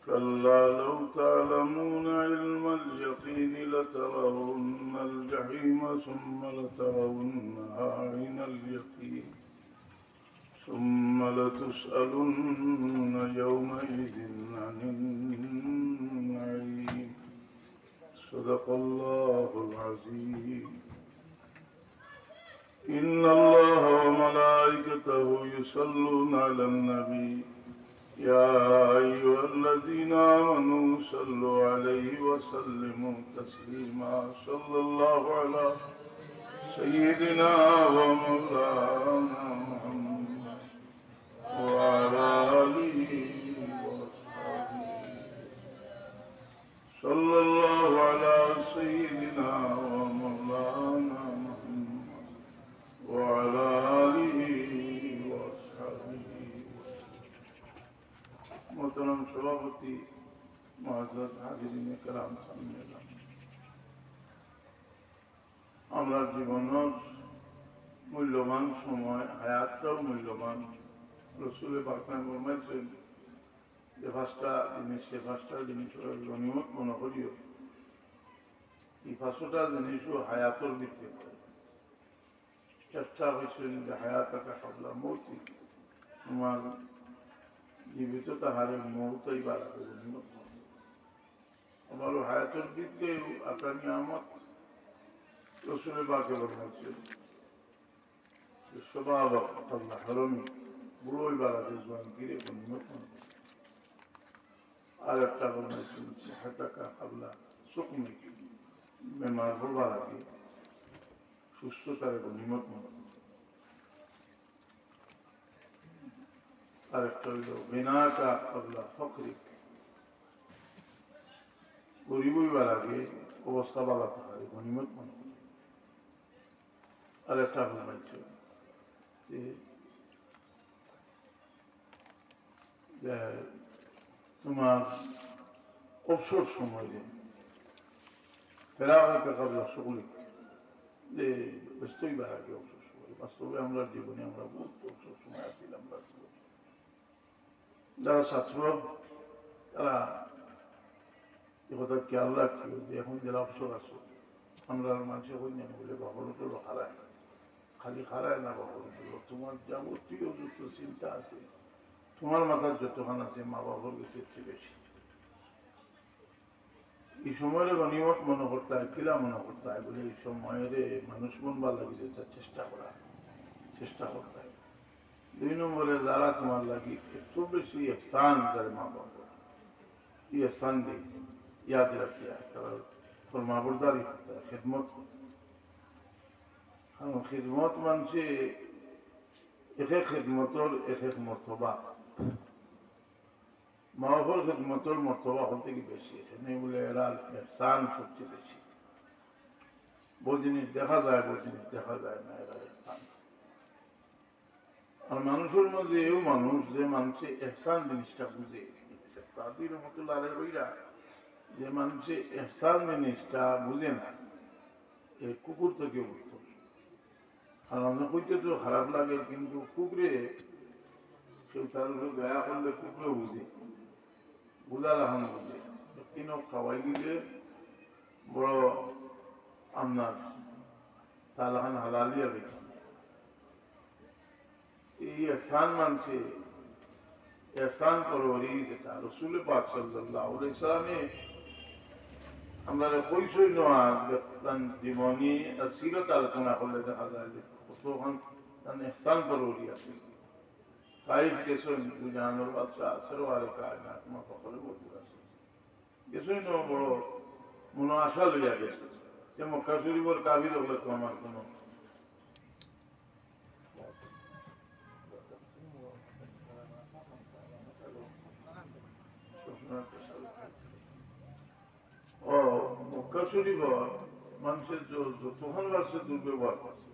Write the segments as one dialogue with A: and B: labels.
A: كلا لو تعلمون علم اليقين لترون الجحيم ثم لترونها عين اليقين ثم لتسألن يومئذ عن النعيم صدق الله العظيم. إن الله وملائكته يصلون على النبي يا أيها الذين آمنوا صلوا عليه وسلموا تسليما صلى الله على سيدنا ومولانا محمد وعلى آله وصحبه صلى الله على سيدنا ومولانا محمد وعلى آله وصحبه محترم সভাপতি মুআজ্জাজ হাজিরিন کرام সম্মেলন আমরা জীবনের মূল্যবান সময় হায়াতটাও মূল্যবান রাসূল পাক ফরমাইছেন যে পাঁচটা জিনিস গনিমত মনে করিও এই পাঁচটা জিনিসও হায়াতের ভিতরে চেষ্টা হয়েছেন যে হায়াতাকা কাবলা মৌতি তোমার জীবিত তাহারে মৌতই বাড়াবে গনিমত আমার হায়াতের ভিতরে আপনার নিয়ামত রাসূল পাকে ফরমাইছেন স্বভাব আল্লাহ হরমি বুড়োই বাড়াবে জোয়ান গিরে গনিমত আর একটা ফরমাইছেন সিহাতাকা কাবলা সুকমি বেমার হবার আগে সুস্থতার গনিমত মনে আর একটা হইল বিনাকা কাবলা ফকরি গরিব হইবার আগে অবস্থা ভালো থাকার গনিমত মনে আর একটা ফরমাইছে যে তোমার অবসর সময় ফেরাওয়াকে কাবলা সকলে যে ব্যস্তই বার আগে অবসর সময় বাস্তবে আমরা জীবনে আমরা বহুত অবসর সময় আসছিলাম যারা ছাত্র তারা এ কথা খেয়াল রাখছিল যে এখন যারা অবসর আসো আমরা মানুষের কন্যা বলে বাবরগুলো হারায় খালি হারায় না বাবরগুলো তোমার যাবতীয় যত চিন্তা আছে তোমার মাথার যতখান আছে মা বাবার কাছে চেয়ে বেশি এই সময়ের গনিমত মনে করতে হয় কিলা মনে করতে হয় বলে এই সময়ের মানুষ মনবার লাগে চেষ্টা করতে হয়। দুই নম্বরে যারা তোমার লাগি একটু বেশি এহসান করে মা বাবা এই এহসান দিয়ে ইয়াদ রাখিয়া তারা তোর মা বরদারি করতে হয় খেদমত কারণ খেদমত মানছে এক খেদমতর এক মর্তবা মা বাবার খেদমতর মর্তবা হল থেকে বেশি এখানে বলে এরা এহসান সবচেয়ে বেশি বহু জিনিস দেখা যায় বহু জিনিস দেখা যায় না এরা এহসান আর মানুষের মধ্যে এও মানুষ যে মানুষে এহসান জিনিসটা বুঝে তাদের রহমতুল্লাহ আলাইহি কইরা যে মানুষে এহসান জিনিসটা বুঝে না এই কুকুর থেকে উত্তর আর আমরা কইতে তো খারাপ লাগে কিন্তু কুকুরে কেউ তার উপরে দয়া করলে কুকুরে বুঝে বুঝার এখন বুঝে কিনো খাওয়াই দিলে বড় আপনার তার এখন হালালিয়া বেশি এই এহসান মানছে এহসান পরবরি যেটা রাসূল পাক সাল্লাল্লাহু আলাইহি ওয়াসাল্লামে আমরা কইসই নয় তার জীবনী সিরত আলোচনা করলে দেখা যায় যে কতক্ষণ তার এহসান পরবরি আছে তাইফ কেসো জানোর বাদশাহ সরওয়ারে কায়নাত মা ফখরে বলতে আছে কেসই ন বড় মনো আশা লইয়া গেছে যে মক্কা শরীফের কাবিল হলে তো আমার কোনো মক্কা শরীফ মানুষের যতক্ষণ বাড়ছে দুর্ব্যবহার করছে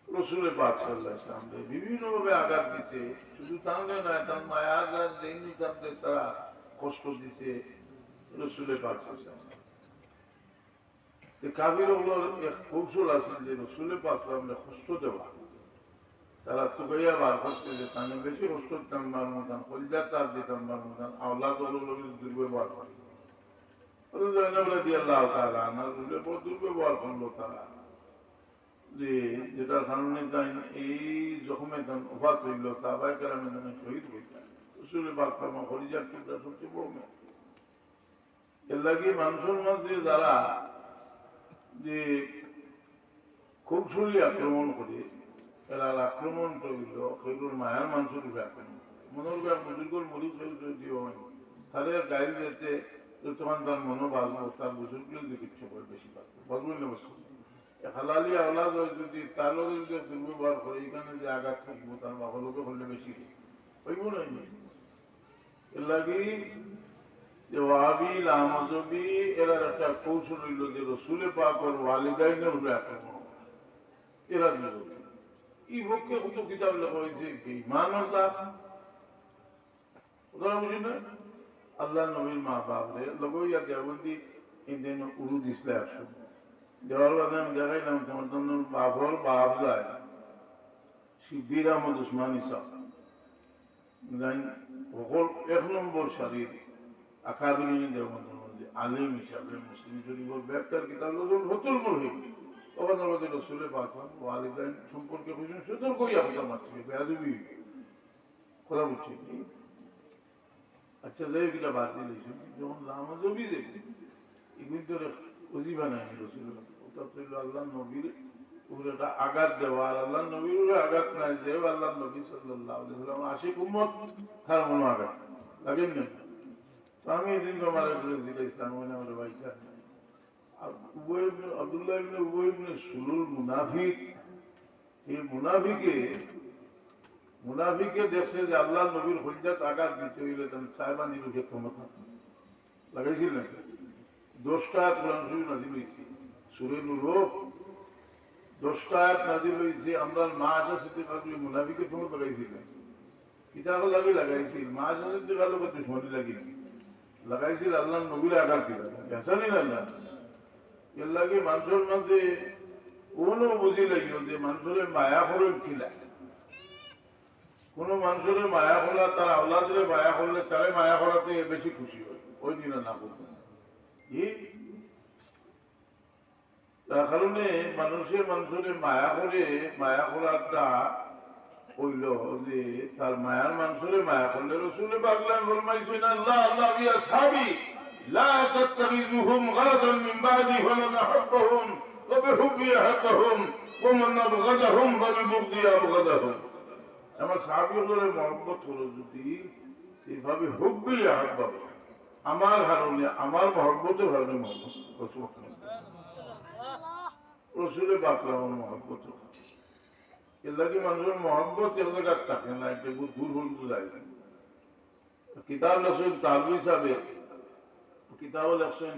A: রাসূল পাক সাল্লাল্লাহু আলাইহি ওয়াসাল্লাম বিভিন্ন ভাবে আঘাত দিছে শুধু তাহলে নয় তার মায়া আঘাত দেয়নি তাদের তারা কষ্ট দিছে রাসূল পাক সাল্লাল্লাহু আলাইহি ওয়াসাল্লাম কাবির এক কৌশল আছে যে রাসূল পাক সাল্লাল্লাহু আলাইহি ওয়াসাল্লাম কষ্ট দেওয়া তারা চুকাইয়া বার করতে যে তাহলে বেশি কষ্ট নাম্বার মতান কলিজা তার যে নাম্বার মতান আওলা দলের দুর্ব্যবহার করে দুর্ব্যবহার করলো তারা যে যেটার কারণে এই জখমে উপাত হইল সাহাবায়ে কেরামে শহীদ হইতেন রসুলের বাক্যমা খলিজার টুকরা সবচেয়ে বড় মেয়ে। এর লাগে মানুষের মাঝে যারা যে কৌশলী আক্রমণ করে এরা আক্রমণ করিল সেগুলোর মায়ার মানুষের উপরে আক্রমণ মনের উপরে বুজুর্গর মরিচ দিও তাদের গাড়ি যেতে তখন তার মনো বাঁচবো তার বুজুর্গের যে কিচ্ছু করে বেশি বাঁচবো বাঁচবেন না বস্তু হালালি আওলাদ যদি তার যদি দুর্ব্যবহার করে এখানে যে আঘাত থাকবো তার বাবালোকে করলে বেশি হইব না। এর লাগে যে ওয়াহাবি লামাজবি এরা একটা কৌশল হইল যে রসুলে পাক ওর ওয়ালিদাইনের উপরে আক্রমণ এরা এই পক্ষে কত কিতাব লেখা হয়েছে বেঈমান ওরা বুঝি না আল্লাহ নবীর মা বাপরে লগইয়া দেবন্দি ইন্দিন উরু দিসলে একশো দেওয়ার বাদে আমি দেখাইলাম তোমার জন্য বাপর বাপ যায় শিবির আহমদ উসমানী সাহ এক নম্বর শারীর আকাবিরিনী দেওবন্দের মধ্যে আলিম হিসাবে মুসলিম শরীফের ব্যাখ্যার কিতাব হতুল মরহিম তখন আমাদের রসুলের বাকন ওয়ালিদাইন সম্পর্কে বুঝুন সতর্কই আপনার মাত্র বেয়াদবি কথা বলছি। আচ্ছা যাই কিটা বাদ দিলে যখন লামাজবি দেখি এগুলি তো অজিবা নাই রসুলের ওটা তো আল্লাহ নবীর উপরে একটা আঘাত দেওয়া আর আল্লাহ নবীর উপরে আঘাত নাই দেব আল্লাহ নবী সাল্লাল্লাহু আলাইহি ওয়াসাল্লাম আশিক উম্মত তার মনো আঘাত লাগেন না। তো আমি এদিন আমার ইসলাম আমার ভাই আর আব্দুল্লাহ ইবনে উবাই ইবনে সুলুল মুনাফিক এই মুনাফিকে দেখছে যে আল্লাহ নবীর হজ্জাত আঘাত দিতে হইলে সাহেবানির উঠে ক্ষমতা লাগাইছিল না 10টা আয়াত কোরআন শরীফ নাযিল হইছে সূরা নূর 10টা আয়াত নাযিল হইছে আমরা মা আয়েশা সিদ্দিকা রাদিয়াল্লাহু মুনাফিকে ক্ষমতা লাগাইছিল কিতাব লাগাইছিল মা আয়েশা সিদ্দিকা লোকে দুশমনি লাগাইছিল আল্লাহ নবীর আঘাত দিল জানি না আল্লাহ এর লাগে মানুষের মাঝে কোনো বুঝি লাগিল যে মানুষের মায়া করে কিলা কোন মানুষের মায়া করা তার আওলাদের মায়া করলে তারে মায়া করাতে বেশি খুশি হয় ওই দিনে না করতে তার কারণে মানুষের মায়া করে মায়া করাটা হইল যে তার মায়ার মানুষের মায়া করলে রসুলে পাগলাম ফরমাইছেন আল্লাহ আল্লাহ বিয়া সাহাবী لا تتخذوهم غرضا من بعدي فمن أحبهم وبحبي أحبهم ومن أبغضهم فببغضي أبغضهم আমার সাহাবীদের মহব্বত হলো যদি সেভাবে হুব্বি আহব্বাব আমার কারণে আমার মহব্বতের কারণে মহব্বত রসুলে বাকলামের মহব্বত এর লাগে মানুষের মহব্বত এর জায়গায় থাকে না এটা দূর হল যায় কিতাব রসুল তালবি হিসাবে কিতাব লেখছেন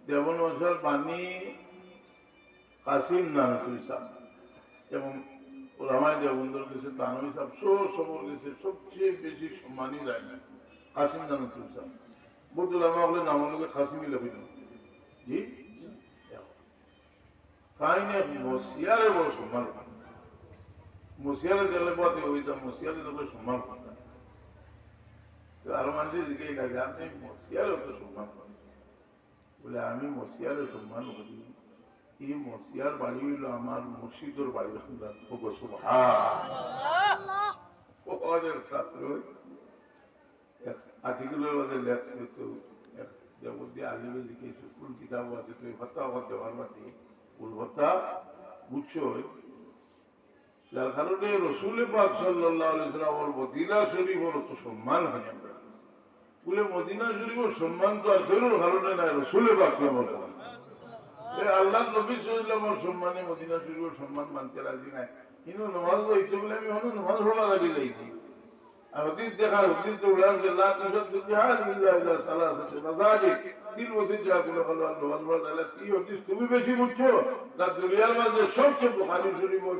A: দেবন বছর বাণী কাসিম নানতুল সাহেব এবং ওলামায়ে দেওবন্দের কাছে তানভী সাহেব সবর কাছে সবচেয়ে বেশি সম্মানী যায় না কাসিম নানতুল সাহেব বহুত ওলামা হলে নাম লোকে কাসিমই লেখেন জি তাই না মসিয়ারে বড় সম্মান মসিয়ারে গেলে পথে ওইটা মসিয়ারে দেখলে সম্মান করতেন তো আরো মানুষের দিকে লাগে আপনি মসিয়ারে তো সম্মান করেন বলে আমি মসিয়ারে সম্মান করি এই মসিয়ার বাড়ি হইল আমার মুর্শিদর বাড়ি ছাত্র আর্টিকেলের মধ্যে লেখছে তো আলিমে জিজ্ঞেস কোন কিতাব আছে তো এই ভত্তা দেওয়ার মাটি কোন ভত্তা বুঝছো যার কারণে রসুলে পাক সাল্লাল্লাহু আলাইহি ওয়াসাল্লাম মদিনা শরীফের তো সম্মান হয় বলে মদিনা শরীফের সম্মান তো আর কেউর কারণে নাই রসুলে পাক আল্লাহ নবী সাল্লাল্লাহু সম্মানে মদিনা শরীফের সম্মান মানতে রাজি নাই কিন্তু নামাজ হইতে বলে আমি হলো নামাজ পড়া লাগি যাইছি আর হাদিস দেখা হাদিস তো উল্লেখ যে লা তুসাদ্দু জিহাদ ইল্লা ইলা সালাসাতি মাসাজিদ তিন মসজিদ যা বলে হলো নামাজ পড়া লাগে কি হাদিস তুমি বেশি বুঝছো না দুনিয়ার মধ্যে সবচেয়ে বুখারী শরীফের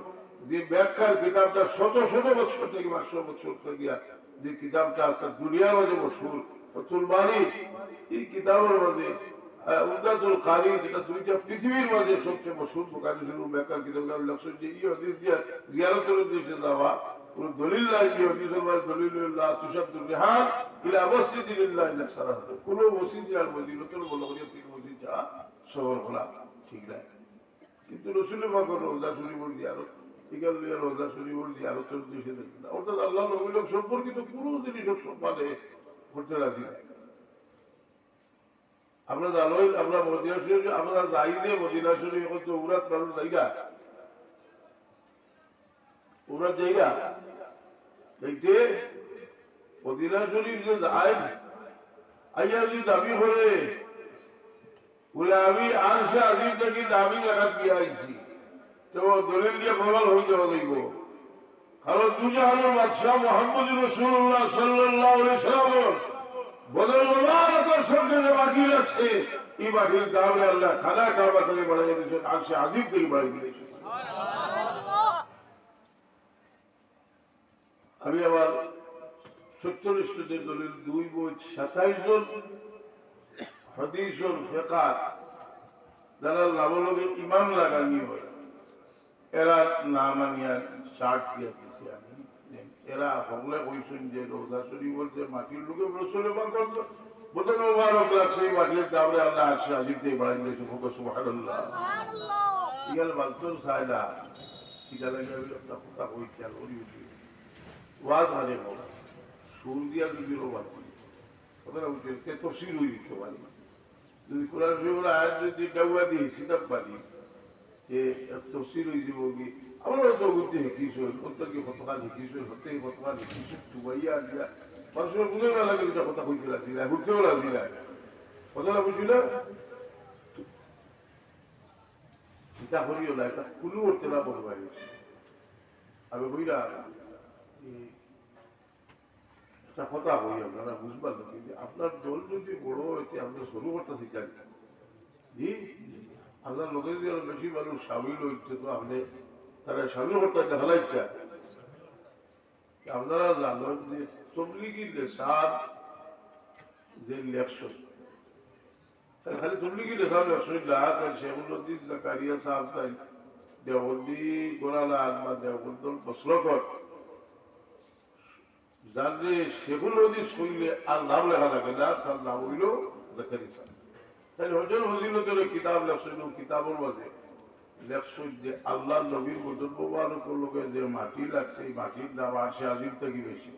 A: যে ব্যাখ্যার কিতাবটা শত শত বছর থেকে 500 বছর থেকে যে কিতাবটা আছে দুনিয়ার মধ্যে মশহুর ফাতুল বারী এই কিতাবের মধ্যে উমদাতুল কারি যেটা দুইটা পৃথিবীর মধ্যে সবচেয়ে মশহুর বুখারী শরীফ ব্যাখ্যার কিতাব লেখছেন যে এই হাদিস দিয়া জিয়ারতের উদ্দেশ্যে যাওয়া কোন দলিল নাই যে হদিসের দলিলুল্লাহ তুষাদ্দুর রিহাল ইলা মসজিদিল্লাহ ইল্লা সালাত, কোন মসজিদ আর মদিনাতুল বলগরিয়া থেকে মসজিদ যা শহর খোলা ঠিক নাই। কিন্তু রসুলের পাকের রওজা শরীফের জিয়ারত ইকাল লিয়া রওজা শরীফের জিয়ারতের দিকে দেখি না, অর্থাৎ আল্লাহ নবী লোক সম্পর্কিত কোনো জিনিস সম্পাদে করতে রাজি নাই। আমরা জানোই আমরা মদিনা শরীফ আমরা যাই যে মদিনা শরীফ এখন তো উরাত মানুষ জায়গা উরাত জায়গা দেখতে মদিনা শরীফ যে যায় আইয়া যদি দাবি করে বলে আমি আনসে আজিম থেকে দাবি রাখাত গিয়ে আইছি, তো দলিল দিয়ে প্রমাণ হয়ে যাওয়া দেখব। কারণ দুজাহানের বাদশাহ মোহাম্মদ রাসূলুল্লাহ সাল্লাল্লাহু আলাইহি সাল্লাম বদল মোবারকের সঙ্গে যে বাকি রাখছে এই বাকির দাম আল্লাহ খানা কাবা থেকে বাড়াই দিয়েছেন, আনসে আজিম থেকে বাড়িয়ে দিয়েছেন। আমি আবার 70 দলিল 2 বই 27 জন হাদিস ও ফিকহ যারা লাভলগে ইমাম লাগানি হয় এরা না মানিয়া শার্ট দিয়ে দিছে। আমি এরা হগলে কইছেন যে রোজা শরীফের যে মাটির লোকে রসুল পাক বদল মোবারক লাগছে এই মাটির দাবরে আল্লাহ আরশে আজিম থেকে বাড়াই দিয়েছে। সুবহানাল্লাহ ইগাল বালতর সাইদা এটা লাগে একটা কথা কই খেয়াল করি ওয়াজ হারে বলা সুর দিয়া যদি রোবাদ ওরা উঠে তফসিল হয়ে দিতে পারি যদি কোরআন শরীফের আয়াত যদি ডাউয়া দিই সিতাব পারি যে তফসিল হয়ে যাব কি আমরা তো বুঝতে শিখিস প্রত্যেকে কতকাল শিখিস হতে কতকাল শিখিস চুবাইয়া দিয়া মানুষের বুঝে না লাগে এটা কথা কইতে লাগছি না ঘুরতেও লাগছি না কথাটা বুঝছিল চিন্তা করিও না এটা কোনো করতে না বলবো আমি বইরা একটা কথা বলি আপনারা বুঝবার নাকি যে আপনার দল যদি বড় হয়েছে আপনার শুরু করতে শিখাই জি আপনার লোকে যদি আরো বেশি মানুষ সামিল হচ্ছে তো আপনি তারা সামিল করতে দেখা ইচ্ছা আপনারা জানেন যে তবলিগি লেসার যে লেকশন খালি তবলিগি লেসার লেকশন শেখুদ্দিন জাকারিয়া সাহেব তাই দেওবন্দি গোলালাল বা দেওবন্দর বসলকর জানলে সেগুলো যদি শুনলে আর নাম লেখা থাকে না তার নাম হইল জাকারিয়া সাহেব। তাই হজর ফজিলতের কিতাব লেখছেন কিতাবের মাঝে লেখছেন যে আল্লাহ নবীর বদল মোবারকের লোকে যে মাটি লাগছে এই মাটির দাম আরশে আজিম থেকে বেশি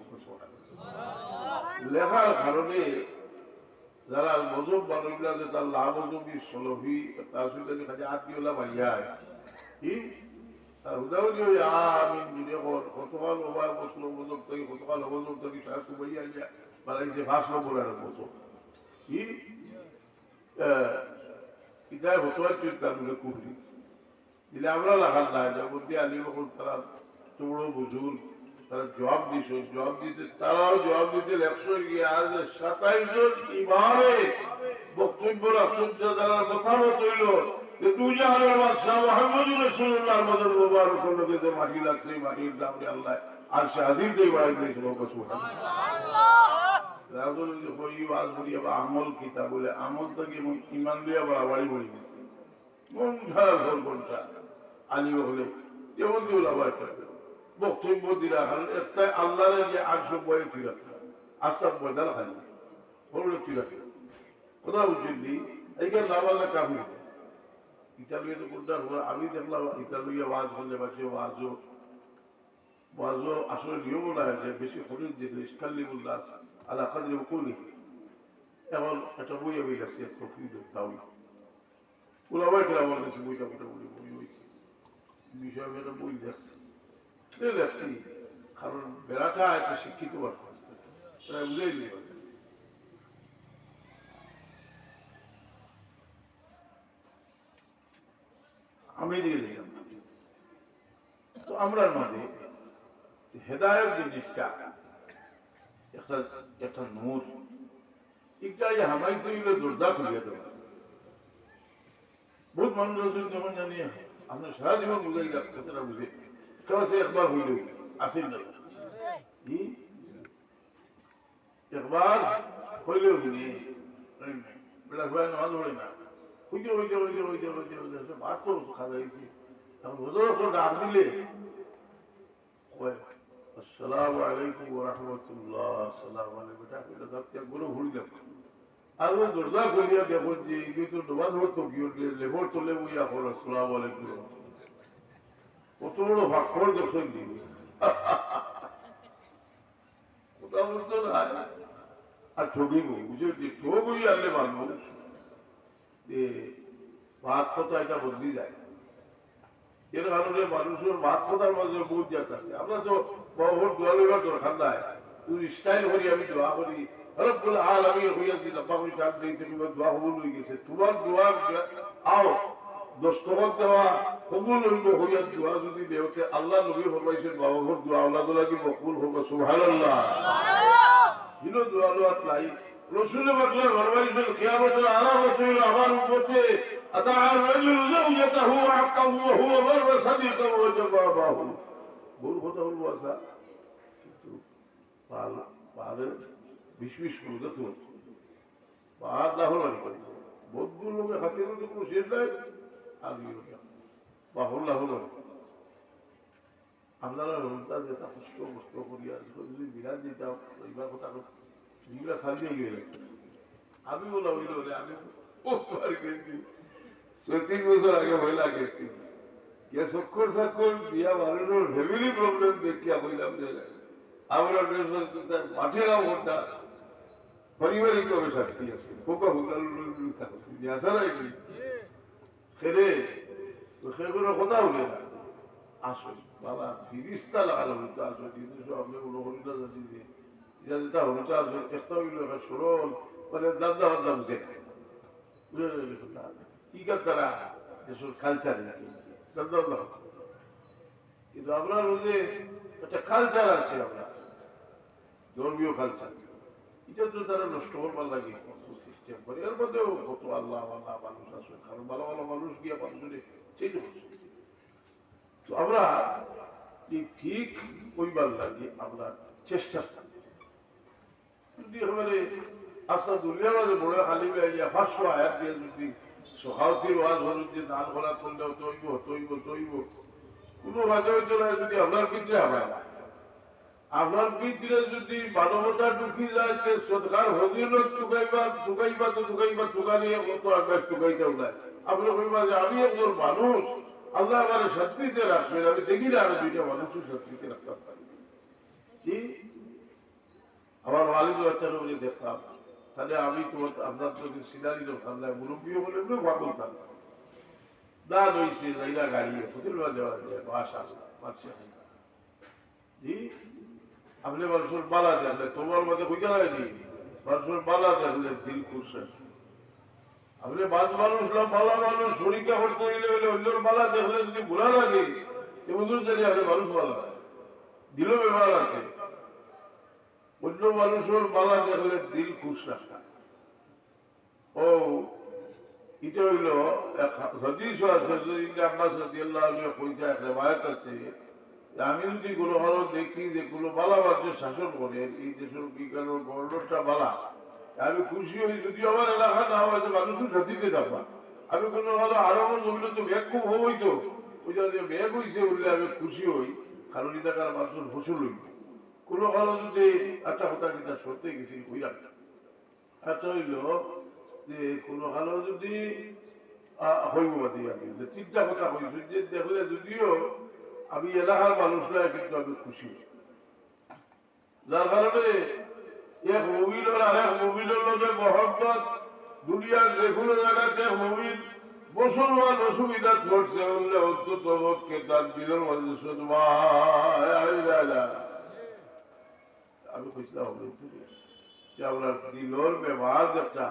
A: লেখার কারণে যারা মজব বানুগুলা যে তার লাভ মজবি সলভি তার সঙ্গে খালি আত্মীয়লা ভাইয়ায় কি তার উদাহরণ ওই আমিন জুড়ে কতকাল ওবার বসল মজব থেকে কতকাল অবজব থেকে সাহায্য ভাইয়া গিয়া বাড়াইছে 5 নম্বর আর বছর কি ইটাই হতোয়ার তার কুহরি দিলে আমরা লাগাল না জগদ্দি আলী বকুল তারা চৌড়ো বুঝুর তারা জবাব দিছে জবাব দিতে তারাও জবাব দিতে লেখছেন গিয়ে আজ 27 জন ইমামে বক্তব্য রাখছেন যারা কথা বলছিল যে দুজাহানের বাদশাহ মুহাম্মদ রাসূলুল্লাহ বদল মোবারকের লোকে যে মাটি লাগছে এই মাটির দাম আল্লাহ আরশে আজিম থেকে বাড়াই দিয়েছে। সুবহানাল্লাহ আমল কিতাব বলে আমল থেকে ইমান দিয়া বাড়াবাড়ি বলে দিচ্ছে মন খারাপ হল কোনটা আলী হলে যেমন কেউ লাভার বক্তব্য দিলা একটা আল্লাহরে যে 800 বয়ে ঠিক আছে আস্তাব বয়দার খালি বললে ঠিক আছে কথা বুঝলি এইখানে লাভাল্লা কাফি ইতালিয়া তো কোনটা আমি দেখলাম ইতালিয়া ওয়াজ করলে পারছে ওয়াজও আসলে নিয়ম বলা হয়েছে বেশি খরিদ দিলে ইস্কাল্লি উল্লাস আলা কাদরি উকুলি এমন একটা বই আমি লাগছে তফিদ তাওই ওলামাই কেরাম আমার কাছে বইটা মোটামুটি বই হয়েছে বিষয় একটা বই দেখছি লেখছি কারণ বেড়াটা একটা শিক্ষিত বুঝাই দিই আমি দিয়ে দিলাম তো আমরা মাঝে হেদায়ত জিনিসটা একটা নূর একটা হামাই তৈরি দরজা খুলিয়ে দেওয়া বহুত মানুষ যখন জানি আপনার সারা জীবন বুঝাই কথাটা বুঝে সে একবার হইল আসেন না একবার হইলেও বুঝি বেড়া ঘোড়া নামাজ পড়ে না হইতে হইতে হইতে হইতে হইতে হইতে ভাত তো খাওয়া হয়েছে এখন হুজুর তো ডাক দিলে আসসালামু আলাইকুম ওয়া রাহমাতুল্লাহ। আসসালামু আলাইকুম। বেটা কইলা দাঁতে গুলো ভুল গেল। আর ওই দরজা খুলিয়া দেখো যে এই তো নামাজ হতো কি লেবর চলে বইয়া হলো আসসালামু আলাইকুম। কত বড় ভাগ্যর দেখছেন কি? কথা বলতো না আর ঠকিব বুঝেছি ঠক হই আনলে মানুষ যে ভাত কথা এটা বদলি যায়। এর কারণে মানুষের ভাত কথার মাঝে বহুত জাত আছে। আমরা তো বহুত দোয়া লইবার দরকার নাই, তুই স্টাইল করি আমি দোয়া করি রব্বুল আলামিন হইয়া দিলাম বাবু ডাক দিতে দোয়া কবুল হয়ে গেছে। তোমার দোয়া আও দস্তখত দেওয়া কবুল হইব হইয়া দোয়া যদি দেওতে আল্লাহ নবী ফরমাইছেন বাবার দোয়া আল্লাহ লাগি মকবুল হোক সুবহানাল্লাহ। দিল দোয়া লোয়াত নাই রসুল বাকলা ফরমাইছেন কিয়ামতের আলামত হইল আমার উম্মতে আতাআর রাজুল যাওজাতাহু আকাহু ওয়া হুয়া মার সাদিকা ওয়া জাবাবাহু। বড় কথা বলবো আসা কিন্তু পাহাড়ের বিশ করে তো পাহাড় দাহল করে বহু লোকের হাতে মধ্যে কোনো শেষ নাই আগে বাহল লাহল আপনারা রোজা যেটা কষ্ট কষ্ট করিয়া যদি বিরাট যেটা এইবার কথা যেগুলা খালি গেলে আমি বলা হইল আমি ৩০ বছর আগে মহিলা গেছি চক্কর চাক্কর দিয়া মানুষের ফ্যামিলি প্রবলেম দেখিয়া বললাম যে আমরা মাঠে নাও ঘন্টা পারিবারিক ভাবে শান্তি আছে পোকা ভোগলা আসা নাই খেলে তো সেগুলো কথা হলে না আসো বাবা ফিরিস্তা লাগালো হইতে আসো কিন্তু আপনি কোনো হরিটা জানি যে এটা যেটা হরিটা আসো একটা হইল একটা সরল মানে দাদা বাদা বুঝে কি তারা দেশের কালচার দাদা কিন্তু আপনার যে একটা কালচার আছে আপনার ধর্মীয় কালচার এটা তো তারা নষ্ট করবার লাগে সিস্টেম করে এর মধ্যেও কত আল্লাহ আল্লাহ মানুষ আছে কারণ ভালো ভালো মানুষ গিয়া মানুষের চেঞ্জ হচ্ছে। তো আমরা ঠিক ওইবার লাগে আমরা চেষ্টা যদি একেবারে আশা দুনিয়ার মাঝে বড় খালি গিয়া 500 আয়াত দিয়ে যদি সহায়তির ওয়াজ হলুদ যে দান করা করলেও তৈব কোনো মাঝে যদি আপনার ভিতরে আপনার ভিতরে যদি মানবতা ঢুকি যায় সরকার হজিলত চুকাইবা নিয়ে কত আকাশ চুকাইতেও নাই। আপনি কইবা যে আমি একজন মানুষ আল্লাহ আমার শান্তিতে রাখবেন আমি দেখি না আমি দুইটা মানুষের শান্তিতে রাখতে পারি কি আমার মালিক বাচ্চারা বলে দেখতাম তাহলে আমি তোমার আপনার যদি সিনারি দোকান নাই মুরব্বীও বলে পাগল থাকতাম দাঁত হয়েছে জায়গা গাড়ি হোটেল দেওয়া যায় বাসা পাচ্ছে জি আপনি মানুষের বালা দেখলে তোমার মধ্যে বুঝে হয়নি মানুষের বালা দেখলে দিল করছে আপনি বাদ মানুষ বালা মানুষ শরীরটা করতে গেলে বলে অন্যর বালা দেখলে যদি বুড়া লাগে এমন জানি আপনি মানুষ বালা দিল ব্যবহার আছে অন্য মানুষের বালা দেখলে দিল খুশ রাখা ও এটা হইল হাদিস আছে আব্বাস রাদিয়াল্লাহু আনহু কইতা এক রিওয়ায়াত আছে আমি যদি কোনো ভালো দেখি যে কোনো বালা বাচ্চা শাসন করে এই দেশের বিজ্ঞানের গভর্নরটা বালা আমি খুশি হই যদি আমার এলাকা না হয় যে মানুষের সাথীতে যাবা আমি কোনো ভালো আরো জমিলে তো ব্যাগ খুব হই তো ওই যে ব্যাগ হয়েছে বললে আমি খুশি হই কারণ এলাকার মানুষের ফসল হইব কোনো ভালো যদি একটা কথা কিনা সরতে গেছি হইলাম একটা হইল যে কোনো ভালো যদি হইব বাদি আমি যে চিন্তা কথা হয়েছে যে দেখলে যদিও আমি এলাকার মানুষরা কিন্তু আমি খুশি যার কারণে এক মুমিনের আর এক মুমিনের লগে মহব্বত দুনিয়ার যে কোনো জায়গাতে মুমিন মুসলমান অসুবিধা ঘটছে বললে অন্তত বোধকে তার দিলের মধ্যে আমি কইছিলাম যে আপনার দিলর ব্যবহার একটা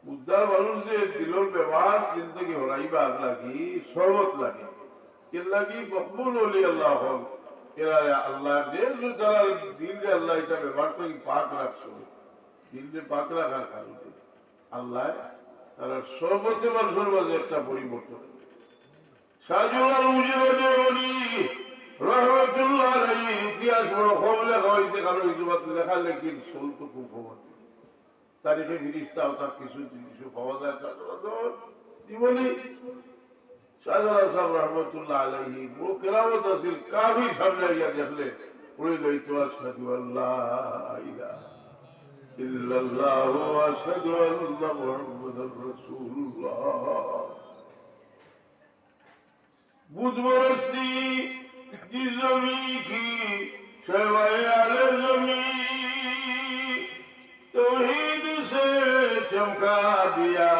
A: উদ্ধার মানুষ যে দিলর ব্যবহার জিন্দগি হরাইবা লাগি সহমত লাগে এর লাগি মকবুল হলি আল্লাহ হল এরা আল্লাহ যারা দিলকে আল্লাহ এটা ব্যবহার করে পাক রাখছো দিলকে পাক রাখার কারণে আল্লাহ তারা সর্বতে মানুষের মাঝে একটা পরিবর্তন সাজুলাল মুজিবনী রহমতুল্লাহ আলাইহি ইতিহাস বড় কম লেখা হয়েছে কারণ ইজমাত লেখা লেখিন শুল্ক খুব কম আছে তারিখে ফিরিস্তাও তার কিছু জিনিস পাওয়া যায় জীবনী শাহজালাল সাহেব রহমতুল্লাহ আলাইহি বড় কেরামত আছিল কাফি সামনে গিয়া দেখলে পড়ে যাইতো আশহাদু আল্লাহ ইলাহা ইল্লাল্লাহু ওয়া আশহাদু আন্না মুহাম্মাদার রাসূলুল্লাহ। বুঝবো রসি की जमी की शवाए आले जमी तौहीद से चमका दिया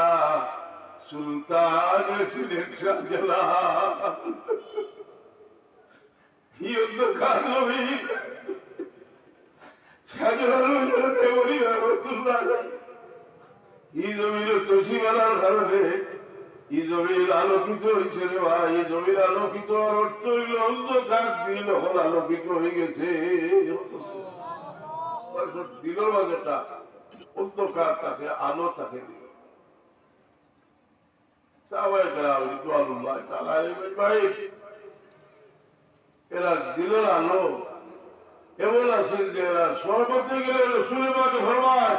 A: सुल्तान सिने शाहजलाल। ये अंधकार जमी शाहजलाल वली रहमतुल्लाह ये जमीन तोशीवालार कारणे এই জমির আলোকিত হয়েছে রে ভাই। এই জমির আলোকিত আর অর্থ হইল অন্ধকার দিন হল আলোকিত হয়ে গেছে। দিনের মাঝেটা অন্ধকার তাকে আলো তাকে দিল। এরা দিনের আলো এমন আছেন যে এরা সর্বত্র গেলে রসুল পাক ফরমায়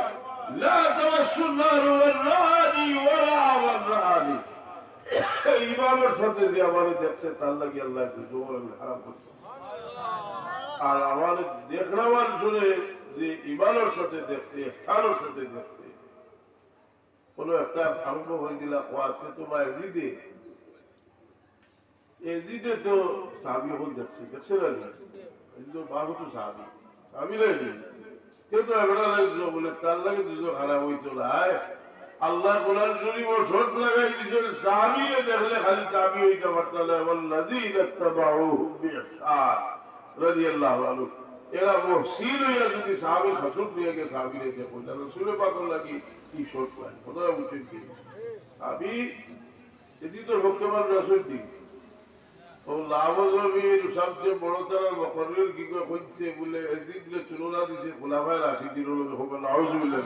A: লা তামাসসুন নার ওয়াল রাহানি ওয়ালা ওয়াল রাহানি। ইমানের সাথে যে আমাদের দেখছে তার লাগে আল্লাহ হারাম করছে। আর আমাদের দেখলাম শুনে যে ইমানের সাথে দেখছে ইহসানের সাথে দেখছে কোন একটা আরম্ভ হয়ে দিলা কোয়াতে তোমার এজিদে এজিদে তো সাহাবী হল দেখছে দেখছে না কিন্তু বাবু তো সাহাবী সাহাবী লাগে সে তো এবারে লাগছে বলে তার লাগে দুটো খারাপ হইতো না। আল্লাহ কোরআন শরীফ ও শর্ত লাগাই দিয়েছেন সাহাবীরে দেখলে খালি তাবী হইতে পারত না। ওয়াল্লাযীনা তাবাউহু বিইহসান রাদিয়াল্লাহু আনহু এরা মুহসিন হইয়া যদি সাহাবী হাসুদ হয়ে গিয়ে সাহাবীরে দেখো তাহলে রাসূল পাকের লাগি কি শর্ত হয় খোদা বুঝেন কি সাহাবী এটি তো ভক্তমান রাসূল দিন ও লাভজমির সবচেয়ে বড় তারা মকররের কি করে হইছে বলে এজিদলে চুলোনা দিছে খোলাফায়ে রাশিদিনের লোক হবে নাউজুবিল্লাহ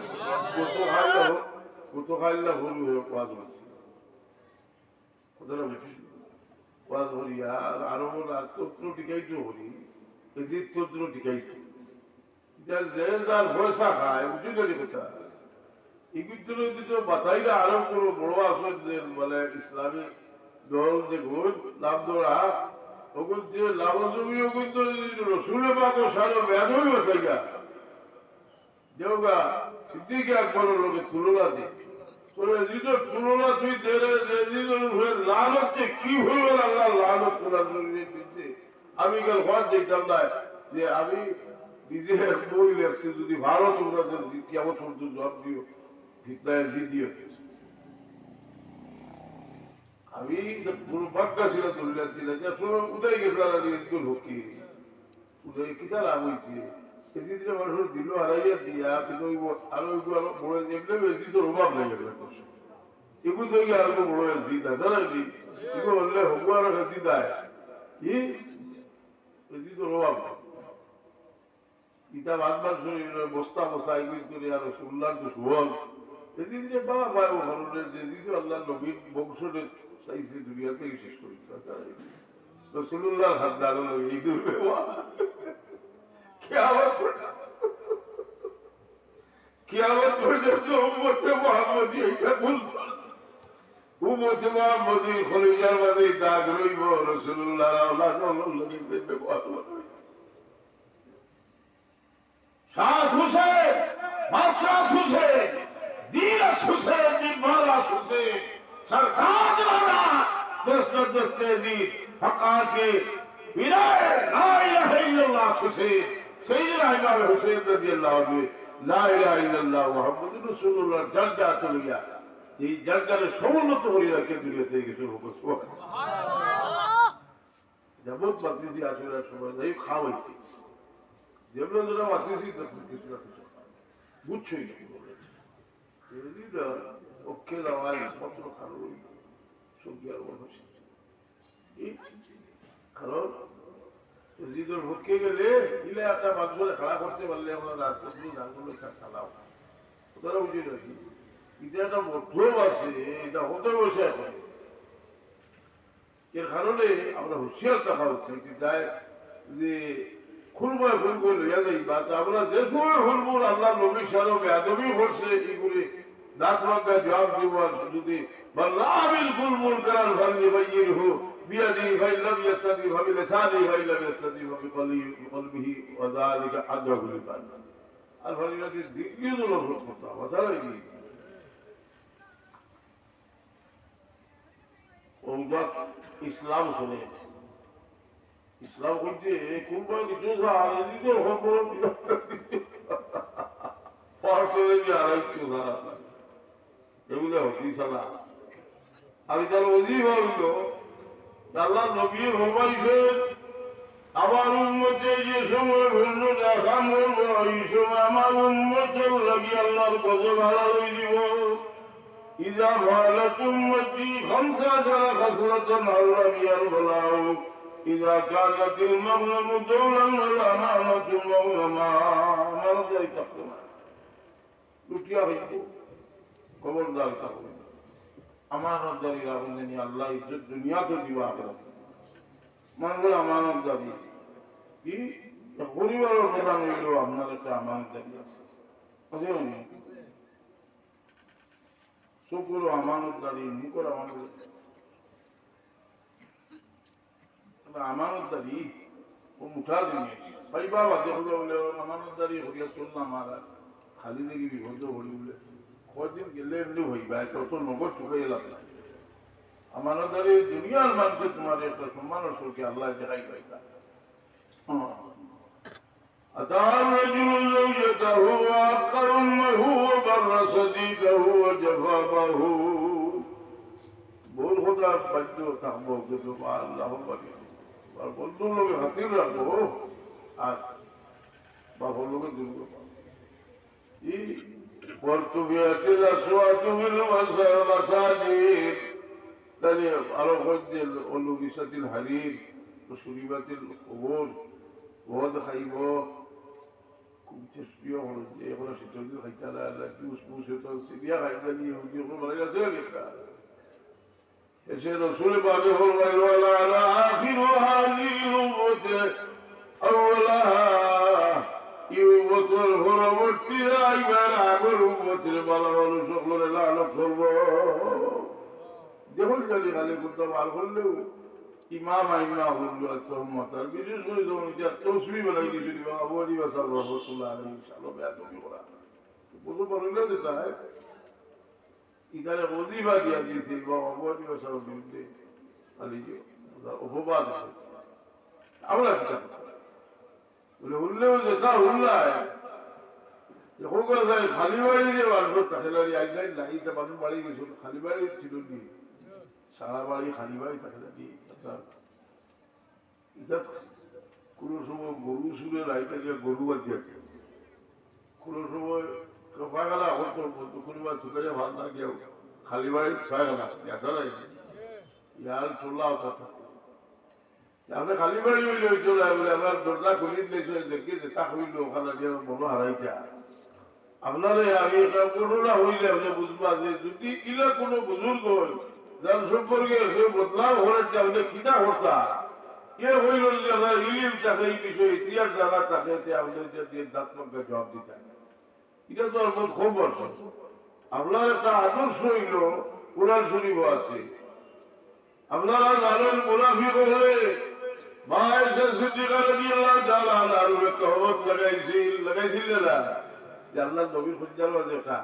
A: কত খাইলা হলু হয়ে ওয়াজ হচ্ছে ওয়াজ হরি আর আরো তত্র টিকাইতো হরি এজিদ তত্র টিকাইতো যে যার পয়সা খায় বুঝলি কথা এগুলো যদি বাতাইলে আরো কোনো বড় আসল যে মানে ইসলামী দল যে গুণ লাভ দৌড়া ওগুলো যে লাভজমি ওগুলো রসুলের পাক সারা ব্যাধই বাঁচাই গা দেওগা সিদ্দিক আকবরের লোকে তুলনা দে তোর এজিদের তুলনা তুই দেরে এজিদের হয়ে লালত যে কি হইবে আল্লাহ লালত করার জন্য দিচ্ছে। আমি কাল ঘর দেখতাম না যে আমি নিজে বই লেখছি যদি ভারত ওনাদের কেমন পর্যন্ত জব দিও ফিতনায় জিদিও আমি কোনো বাক্কা ছিল তুলিয়া ছিল যে সময় উদয় গেছিলাম আমি একটু ঢুকি উদয় কিতা লাভ হয়েছে এজিদরে মানুষ দিল হারাইয়া দিয়া কিন্তু আরো আরো বড় এমনি এজিদের অভাব নেই এগুলো তো আরো বড় এজিদ আছে না এগুলো বললে হবু আরো এজিদ আয় কি এজিদের অভাব কিতাব আদবার শরীর বস্তা বসা এগুলি করে আরো সুল্লার তো সুহল এজিদরে বাবা পায় ও ধরনের যে এজিদ আল্লাহ নবীর বংশরে চাইছে দুনিয়াতে শেষ করেছে রসুল্লাহ হাত দাঁড়ানো ঈদুল বেওয়া কিয়ামত পর্যন্ত উম্মতে মুহাম্মদী এটা বলছো উম্মতে মুহাম্মদীর খলিজার মাঝে দাগ রইব রাসূলুল্লাহ আল্লাহর ব্যবহার করবে। সাত হুসেন বাদশাহ হুসেন দিলাস হুসেন দিলবারাস হুসেন सरकार द्वारा दोस्तों दोस्ते दी फकार के बिराए ला इलाहा इल्लल्लाह हुसैन सैयदना इमाम हुसैन रदियल्लाहु अन्हु ला इलाहा इल्लल्लाह मुहम्मदुर রাসূলুল্লাহ জান্নাত চলে গিয়া এই জান্নাতের সমুন্নত করে রাখে দুনিয়াতে গেছে সুবহানাল্লাহ। যাবত বাতিসি আসলে সময় নাই খাওয়াইছি যেমন যারা বাতিসি কিছু না কিছু বুঝছই কি বলে এদিকে ওকে দাওয়াই পত্র খালো সবজি আর বসে কারণ এজিদের ঢুকে গেলে ইলে একটা মাঝে খাড়া করতে পারলে আমরা রাত পর্যন্ত গানগুলো চালাও ওরা বুঝে রাখি এটা একটা মধ্যম আছে এটা হতে বসে আছে এর কারণে আমরা হুঁশিয়ার থাকা উচিত যাই যে খুলবায় খুলবো লইয়া যাই বা আমরা যে সময় খুলবো আল্লাহ নবী সারা বেদবি করছে এগুলি দাঁত ভাঙ্গা জবাব দিব আর যদি বিলকুল মূল করার ভাঙ্গে বাইয়ের হোক بيده فإن لم يستطع فبلسانه فإن لم يستطع فبقلبه وذلك أدرك للبال الفريضة الذكر له الخطأ وسلامه ووجد إسلام سنة إسلام قلت كل جزء على ذكر خبر فارسل بيارك جزء يقول له تيسلا أبي ترى وظيفة له আল্লাহ নবীর ফরমাইশেন আমার উম্মতে যে সময় ভুল দেখা মরব এই সময় আমার উম্মতের লাগি আল্লাহর গজব হারাই দিব ইজা ফালাত উম্মতি খামসা যারা খাসরাতান আল্লাহিয়াল বলাও ইজা কানাতিল মাগনামু দৌলান ওয়াল আমানাতু মাওলামা আমার দাই থাকতো না লুটিয়া হইত খবরদার থাকতো আমানতদারি রাখুন আল্লাহ ইজ্জত দুনিয়া তো দিবা আখিরাত মানুষ আমানতদারি কি পরিবারের প্রধান হইল আপনার একটা আমানতদারি আছে চোখের আমানতদারি মুখের আমানতদারি ও মুঠা জিনিস পাইবা বাদে হলে বলে আমানতদারি হইয়া চললাম আর খালি দেখি বিপদ হলি বলে কদিন গেলে এমনি হইবা তত নগদ চুকে এলাম না আমানতদারি দুনিয়ার মানুষের তোমার একটা সম্মানের সুখে আল্লাহ দেখাই পাইতা أتى الرجل زوجته وعقر أمه وبر صديقه وجفى أباه بول خدا بچو تخبو كتو الله بڑی اور بولتوں لوگ خطیر رکھو آج باقو لوگ دل کو وارتفعت الأصوات بالمساجد تاني أرخد ولبست الحرير وشربت الخمور وهذا خيبه كنت تشبيه ولا شيء تقول خيتلا لا جوس موسى تنسيبيا خيتلا يهودي يقول ولا ذلك يسير رسول بعده ولا على آخر هذه الأمة أولها يوبط الفرمتي أيمان عمر أمة البلغ شغل لا نقرب দেখুন যদি খালি করতে পার করলেও ইমাম আইমা হল তহমতার বিশেষ করে যখন তসবি বেলাই দিয়েছিল আবু আলী বাসার রহমতুল্লাহ আলাইহি সাল্লাম এতই করা বলতে পারলে যেটা ইদারে ওজিফা দিয়া দিয়েছে আবু আলী বাসার বিরুদ্ধে খালি অপবাদ আমরা কিতা বলে উল্লেও যেটা উল্লায় যখন খালি বাড়ি যে বাড়বো তাহলে আইলাই নাই এটা মানুষ বাড়ি গেছিল খালি বাড়ি ছিল নি সারা বাড়ি খালি বাড়ি তাহলে এটা কোনো সময় গরু সুরে রাইতে গিয়ে গরু বাদ আছে কোনো সময় পায়খানা হতো কোনোবা ঢুকে ভাল না গিয়ে খালি বাড়ি ছয়খানা আসা নাই ইয়ার চোল্লা কথা আমরা খালি বাড়ি হইলে চলে বলে আমরা দরজা খুলি দিয়েছি দেখি যেটা হইলো ওখানে গিয়ে মনো হারাইছে আপনারে আমি করোনা হইলে আপনি বুঝবা যে যদি ইলা কোনো বুজুর্গ হয় যার সম্পর্কে সে বদলাও হয়েছে আপনি কিতা হতা এ হইল যে আপনার ইলিম থাকে এই বিষয়ে ইতিহাস জানা থাকে আপনাদের দিয়ে দাত্মককে জবাব দিতে এটা তো আমার খবর আপনার একটা আদর্শ হইল কোরআন শরীফ আছে আপনারা জানেন মুনাফিক হলে মায়েশা সিদ্দিকা রাদিয়াল্লাহু তাআলা আনহার একটা হরত লাগাইছিল না যে আল্লাহ নবীর খুঁজার মাঝে একটা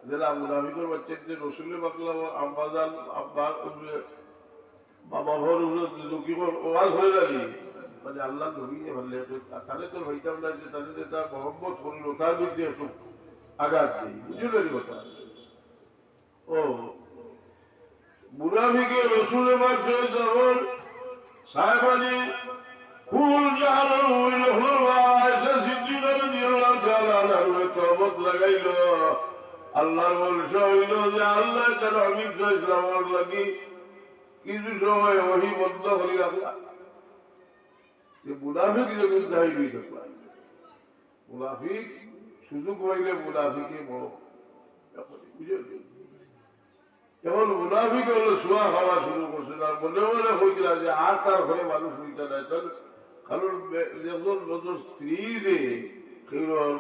A: যেটা মুনাফিকের বাচ্চা যে রসুলের বাকলা আব্বাজান আব্বার বাবা ভর লুকি ওয়াজ হয়ে যাবি মানে আল্লাহ নবী ভাবলে তাহলে তো হইতাম না যে তাহলে যে তার মহব্বত করলো তার বিরুদ্ধে একটু আঘাত দিই বুঝলেন কথা ও মুনাফিকের রসুলের মাঝে যখন সাহেবানি ফুল জাহান হইল এসে সিদ্দিকা রাদিয়াল্লাহু তাআলা আনহু তওবাত লাগাইল আল্লাহর বলছে হইল যে আল্লাহ তার হাবিব ইসলামের লাগি কিছু সময় ওহি বন্ধ করে রাখলা যে মুনাফিক যখন যাইবি থাকলা মুনাফিক সুযোগ হইলে মুনাফিকে বড় বুঝলি এখন মুনাফিক হলো শোয়া খাওয়া শুরু করছে না মনে মনে হইছিল যে আর তার ঘরে মানুষ হইতে নাই তার কারণ যখন নজর স্ত্রী যে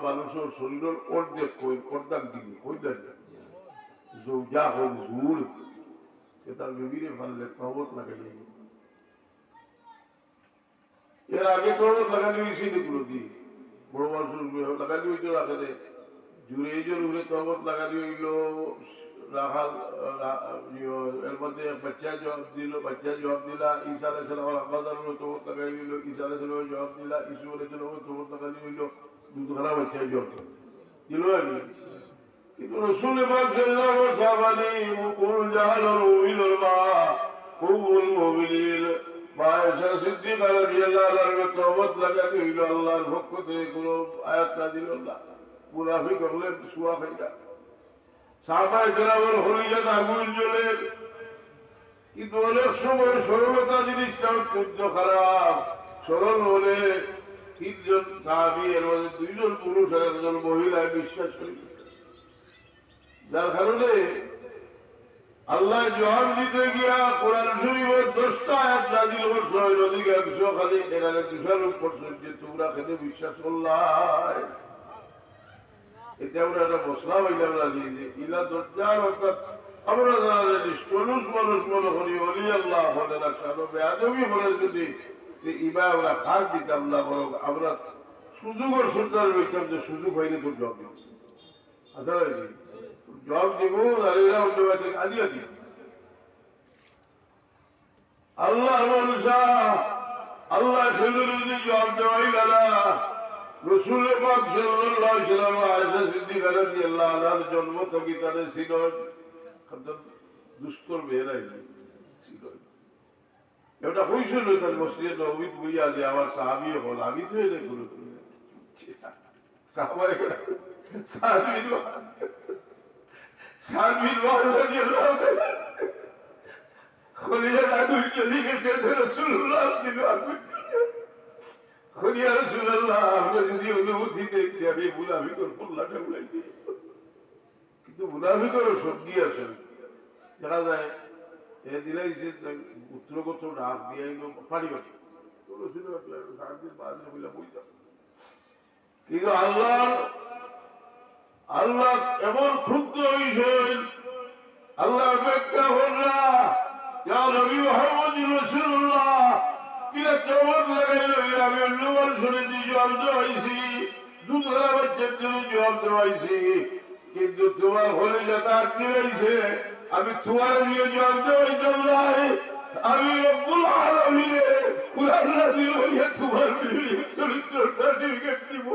A: মানুষের শরীরের অর্ধেক অর্ধাক দিবি কইলেন যা হল ঝুল সে তার বিবিরে ফানলে তহবত লাগাই এর আগে তো লাগালি হয়েছে এগুলো দিয়ে বড় মানুষ লাগালি হইতো রাখাতে জুড়ে জোরে তহমত লাগালি হইল রাখাল এর মধ্যে বাচ্চা জবাব দিল বাচ্চা জবাব দিলা ঈসা আলাইহিস সালাম আব্বাজার তহমত লাগাই হইল ঈসা আলাইহিস সালাম জবাব দিলা ইসু আলাইহিস সালাম তহমত লাগালি হইল দুটো খারাপ বাচ্চা জবাব দিল আগে কিন্তু রসুল পাক সাল্লাল্লাহু আলাইহি ওয়াসাল্লাম মুকুল জাহালুল মুমিনুল মা কুবুল মুমিনিন মায়েশা সিদ্দিকা রাদিয়াল্লাহু আনহা তওবাত লাগাতে হইল আল্লাহর পক্ষ থেকে কোনো আয়াত নাযিল হলো মুনাফিক হলে সুয়া খাইলা সাহাবায়ে কেরামের হলিয়াত আগুন জ্বলে কিন্তু অনেক সময় সরলতা জিনিসটা অত্যন্ত খারাপ সরল হলে তিনজন সাহাবী এর মধ্যে দুইজন পুরুষ আর একজন মহিলায় বিশ্বাস করে যার কারণে আল্লাহ জবাব দিতে গিয়া কোরআন শরীফের 10টা আয়াত নাযিল করছে অধিকাংশ খালি এখানে দোষারোপ করছে যে তোমরা খেতে বিশ্বাস করলাই এটা আমরা একটা মশলা হইলাম না যে ইলা দরজার অর্থাৎ আমরা যারা জানি মানুষ মনে করি অলি আল্লাহ বলে না সানো বেয়াদবি বলে যদি যে ইবা আমরা খাস দিতাম না বরং আমরা সুযোগের সন্তান হইতাম যে সুযোগ হয়নি তোর জব দিব আচ্ছা জব দিব দাঁড়িয়ে অন্য থেকে আদিয়া দিব আল্লাহ আল্লাহ সেগুলো যদি জব দেওয়াই না রসুল পাক সাল্লাল্লাহু আলাইহি ওয়াসাল্লাম আয়েশা সিদ্দিকা রাদিয়াল্লাহু আনহার জন্ম থেকে তাদের ছিল দুষ্টর মেয়েরাই ছিল এটা হয়েছিল তার মসজিদে নববীতে বইয়া যে আমার সাহাবী হল আমি তো এটা গুরু সাহাবায়ে সাহাবীর ওয়াজ রাদিয়াল্লাহু তাআলা খলিয়া আগুন চলে গেছে রাসূলুল্লাহ দিল আগুন খলিয়া রাসূলুল্লাহ আমরা যদি অনুভূতি দেখতে আমি মুনাফিকের ফুল্লাটা উড়াই দিই কিন্তু মুনাফিকেরও সঙ্গী আছে দেখা যায় এ দিলাই যে উত্তরগত ডাক দিয়ে পারি পারি কিন্তু আল্লাহ এমন ক্ষুব্ধ হয়েছেন আল্লাহ অপেক্ষা করলা নবী মুহাম্মদ রাসূলুল্লাহ কিরা চমক লাগাইল আমি অন্য মানুষের জবাব দেওয়াইছি দুধরা বাচ্চার জন্য জবাব দেওয়াইছি কিন্তু তোমার হলে যাতা দিয়েছে আমি তোমার দিয়ে জবাব দেওয়াইতাম নাই আমি রব্বুল আলামিনে কুরআন নাযিল হইয়া তোমার চরিত্র সার্টিফিকেট দিব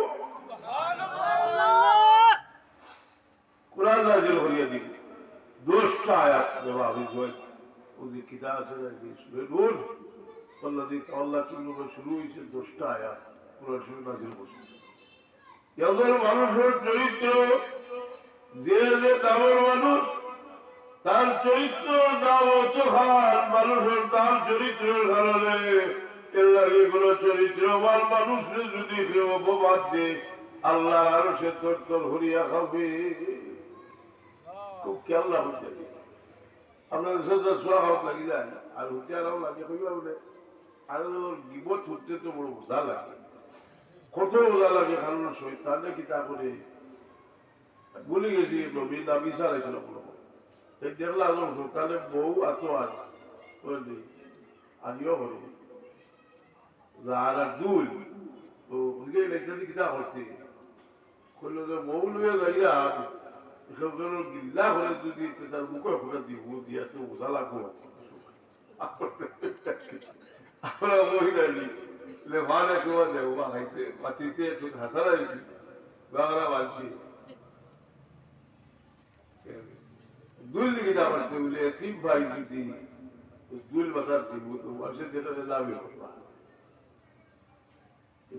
A: সুবহানাল্লাহ কুরআন নাযিল হইয়া দিব 10টা আয়াত জবাব হই ওই কিতাব আছে সূরা নূর والذي تولى كله শুরু হইছে 10টা আয়াত কুরআন শরীফ নাযিল হইছে এদের মানুষের চরিত্র যে যে দামের মানুষ তার চরিত্র দাম অত খান মানুষের তার চরিত্রের কারণে এর লাগে কোন চরিত্রবান মানুষের যদি কেউ অপবাদ দে আল্লাহ আরো সে তোর হরিয়া খাবে খুব খেয়াল রাখতে আপনাদের সাথে সোয়া হাত লাগি যায় আর হুতিয়ারাও লাগে কইবা বলে আর বিপদ ছুটতে তো বড় বোঝা লাগে কত বোঝা লাগে কারণ শৈতানে কি তা করে বলে গেছি নবী না বিচার হয়েছিল কোনো এই দেখলাম শৈতানে বউ আতো আজ বুঝলি আমিও হলো যারা দুল তো ওদিকে লেখতে কিতা করতে করলো যে বউ লইয়া যাইয়া গিল্লা হলে যদি তার মুখে ফোকা দিব দিয়া তো বোঝা লাগবো আমরা মহিলালি ভালো কেউ দেবো বা খাইতে মাতিতে একটু হাসারা বাংলা বালছি দুল দিকে যাবার বলে তিন ভাই যদি দুল বাতার দিব তো মানুষের যেটা লাভই করবা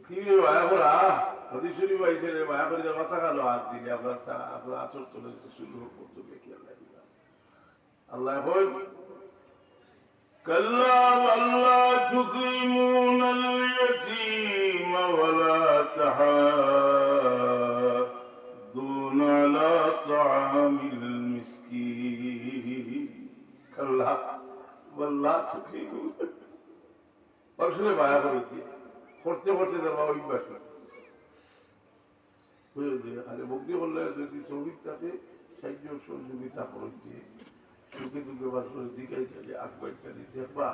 A: তিন ভাই আমরা হদিশুরি ভাইছে রে ভাই করে মাথা কালো হাত দিলে আপনার আপনার আচর তোলে শুরু করতে দেখি আল্লাহ হয় كلا بل لا تكرمون اليتيم ولا تحاضون على طعام المسكين كلا بل لا تكرمون আসলে মায়া করে কি করতে করতে দেওয়া অভ্যাস বুঝলি আরে ভক্তি করলে যদি শ্রমিক থাকে সাহায্য সহযোগিতা করতে সুখে দুঃখে বাসরে জিজ্ঞাসা আগ বাইটা দেখবা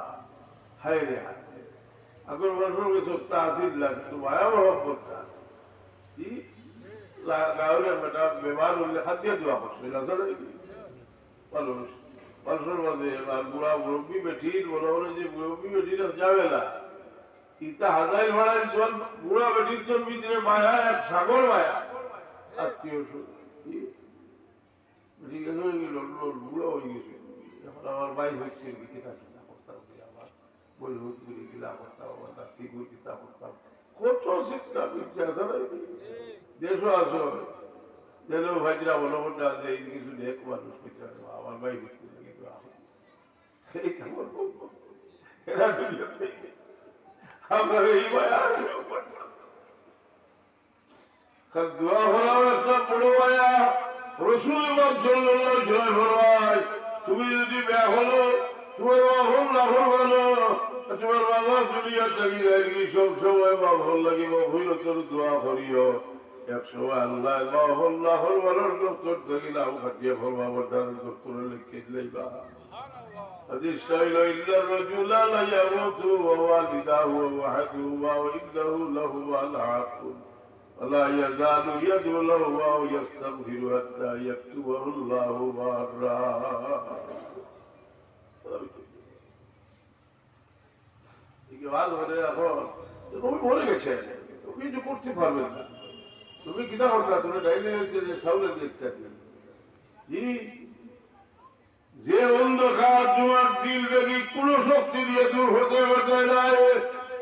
A: হায় রে হায় আগর মানুষের সত্তা আসিল না কিন্তু মায়া মহব্বতটা আছে কি গাঁৱলীয়া বেটা বেমাৰ হলে খাদ্য দোৱা করছিল আসলে মানুষ মানুষের মাঝে বুড়া মুরব্বী বেঠির বড় বড় যে মুরব্বী বেঠির যাবে না ইতা হাজার ভাড়ায় জল বুড়া বেঠির তোর ভিতরে মায়া এক সাগর মায়া আত্মীয় ঠিক আছে বুড়ো হয়ে গেছে এখন আমার ভাই হচ্ছে কিতা কিতা করতাম আমার বই হচ্ছে কিলা করতাম আমার নাতি বই কিতা করতাম কত শিক্ষা বিদ্যা আছে না দেশও আসো যেন ভাইরা বলো বলতে আছে এই কিছু দেখ মানুষ পিছনে আমার ভাই হচ্ছে কিন্তু এরা দুনিয়া থেকে আপনার এই মায়া দোয়া হলাম একটা বড় মায়া রসুল তুমি যদি ব্যাগ হলো তোমার বাহন লাভর ভালো তোমার বাবা দুনিয়া থাকি লাগি সব সময় বাহন লাগি বাহুল তোর দোয়া করিও এক সময় আল্লাহ বাহন লাহর ভালোর দপ্তর থাকি নাম খাটিয়ে ফলবা বর্ধার দপ্তরে লিখে দিলেইবা إلا الرجل لا يموت ووالده وحده وإنه لهما العاقل ولا يزال يدعو له ويستغفر حتى يكتبه الله بارا তুমি মরে গেছে তুমি কিছু করতে পারবে না তুমি কিনা করতা তুমি ডাইলে সাউলের দেখতে যে অন্ধকার তোমার দিল দেখি কোন শক্তি দিয়ে দূর হতে পারছে না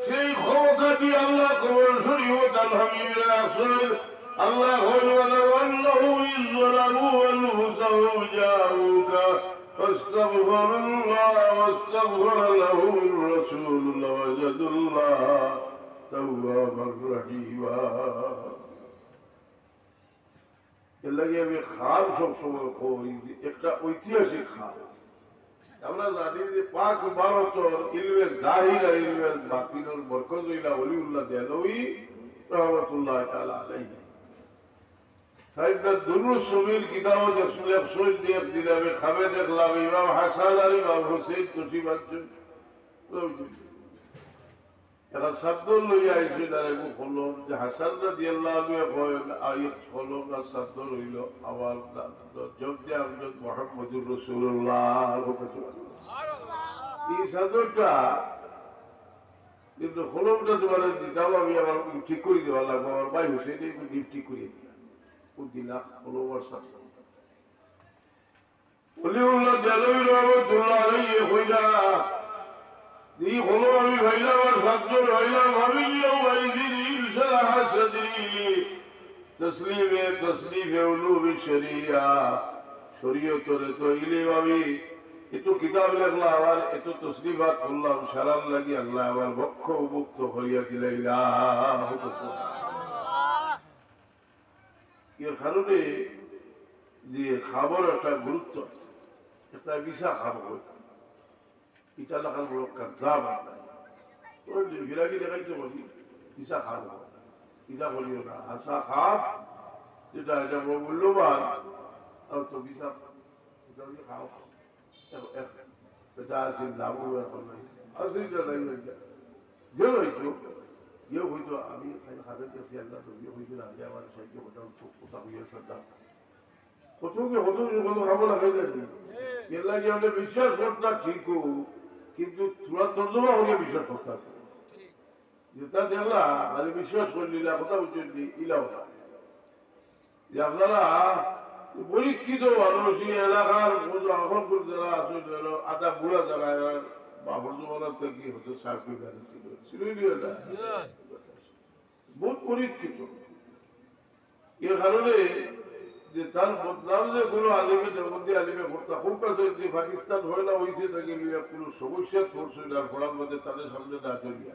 A: সেই ক্ষমতা দিয়ে আল্লাহ কবর শরীয়ত আল হাবিবের আসল আল্লাহ আল্লাহু ইজ্জালাহু ওয়াল হুসাহু জাউকা ফাস্তাগফিরুল্লাহ ওয়াস্তাগফির লাহুর রাসূল ওয়াজাদুল্লাহ তাওয়াবার রাহিমা এর লাগে আমি খাল সবসময় কই একটা ঐতিহাসিক খাল আমরা জানি যে পাক ভারতর ইলমে জাহির আর ইলমে বাতিনের বরকত হইলা ওলিউল্লাহ দেলভী রহমতুল্লাহ তাআলা আলাইহি সাইদা দুরুস সবির কিতাব একশোই দিয়ে দিলাম খাবে দেখলাম ইমাম হাসান আর ইমাম হোসেন তসিবাচ্ছেন এরা শব্দ লইয়া আইসে তারা বললো যে হাসান রাদিয়াল্লাহু আনহু আয়াত হলো না শব্দ রইল আমার জব যে আমজদ মুহাম্মদুর রাসূলুল্লাহ এই শব্দটা কিন্তু হলোটা তোমার দিতাম আমি আমার ঠিক করে দেওয়া লাগবে আমার ভাই হোসেন এই ঠিক করে দিলাম ও দিলা হলো আমার শব্দ ওলিউল্লাহ দেলভী রহমতুল্লাহ আলাইহি কইলা এই হলো আমি ভাইলাম আর সাতজন ভাইলাম আমি তসলিমে তসলিফে উলুমে শরিয়া শরীয়তরে তো ইলিম আমি এত কিতাব লেখলাম আর এত তসলিফাত করলাম সারার লাগি আল্লাহ আমার বক্ষ মুক্ত করিয়া দিলাম এর কারণে যে খাবার একটা গুরুত্ব আছে একটা বিশা খাবার এটা লাগার বড় কাজাব গিরাগি দেখাইতে বলি ইসা খাব ইসা বলিও না আসা খাব যেটা এটা বড় মূল্যবান আর তো বিশা খাও এটা আছে যাবো এখন নাই আর সেটা নাই যে হইতো ইয়ে হইতো আমি খাবে গেছি আল্লাহ তো ইয়ে হইতো না যে আমার সাহায্য করতাম কোথা হইয়া সাদ্দাম কত খাবো না খাই যাই এর লাগে আমরা বিশ্বাস করতাম ঠিকও কিন্তু তোরা তর্জমা হলে বিশ্বাস করতে হবে যেটা দেখলা মানে বিশ্বাস করলি না কথা বুঝলি ইলাও না যে আপনারা পরীক্ষিত মানুষ এলাকার এখন যারা আছে আধা বুড়া যারা বাবর জমানার থেকে হয়তো সার্কুল ছিল না বহুত পরীক্ষিত এর কারণে যে তার বদনাম যে কোনো আলিমের মধ্যে আলিমে ভর্তা খুব কাছে যে পাকিস্তান হয় না হয়েছে তাকে নিয়ে কোনো সমস্যা করছে না পড়ার মধ্যে তাদের সামনে না চলিয়া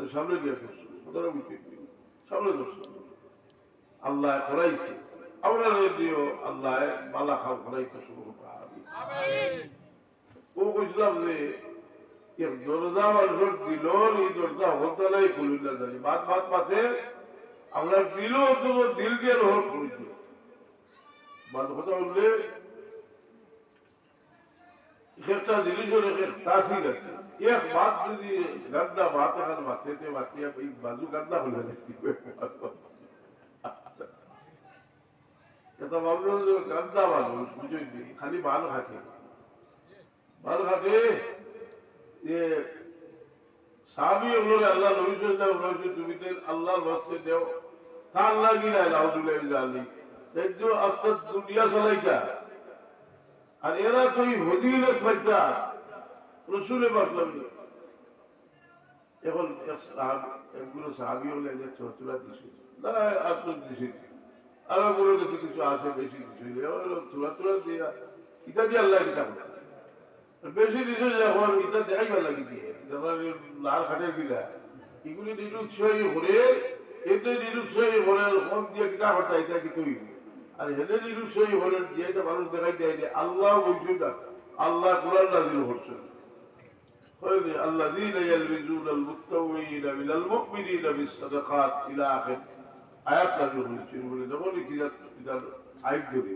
A: সামনে গিয়ে করছে সামনে ধরছে আল্লাহ করাইছে আমরা দিও আল্লাহ মালা খাও করাইতে শুরু করতে ও বুঝলাম যে দরজা মানুষ দিল এই দরজা হতে নাই খুলিল না জানি বাদ বাদ পাতে আমরা দিল তো দিল দিয়ে রহর করেছিল কথা বললে একটা জিনিসের এক তাসির আছে। এক বাত যদি গান্দা বাত এখন মাথাতে মাতিয়া এই বাজু গান্দা হলে এটা ভাবলো যে গান্দা মানুষ বুঝলি খালি ভালো খাটে ভালো খাটে যে সাহাবী হলো আল্লাহ নবী সাল্লাল্লাহু আলাইহি ওয়াসাল্লাম তুমি আল্লাহর ওয়াস্তে দেও তা আল্লাহ কি না আউযুবিল্লাহি মিনাশ জালিম সেই যে আসল দুনিয়া চালাইতা আর এরা তো এই ফজিলত পাইতা রাসূলের বাতলামি এখন একগুলো সাহাবী হলে যে চতুরা দিছে না আর তো দিছে আর বড় কিছু কিছু আছে বেশি দিছে চতুরা চতুরা দিয়া এটা দিয়ে আল্লাহ কি চায় বেশি দিছে যখন এটা দেখাই ভালো লাগে যখন লাল খাটের গিলা এগুলি নিরুৎসাহী হলে এতে নিরুৎসাহী হলে কম দিয়ে কিনা হতা এটা কি তুই আর হেলে নিরুৎসাহী হলেন যে এটা মানুষ দেখাই দেয় যে আল্লাহ বলছেন না আল্লাহ কোরআন নাযিল করছেন হয়নি আল্লাযীনা ইয়ালমিজুনা আল-মুত্তাওয়িনা মিনাল মুমিনিনা বিস-সাদাকাত ইলা আখির আয়াত নাযিল হয়েছে বলে যখন কি এটা আয়াত ধরে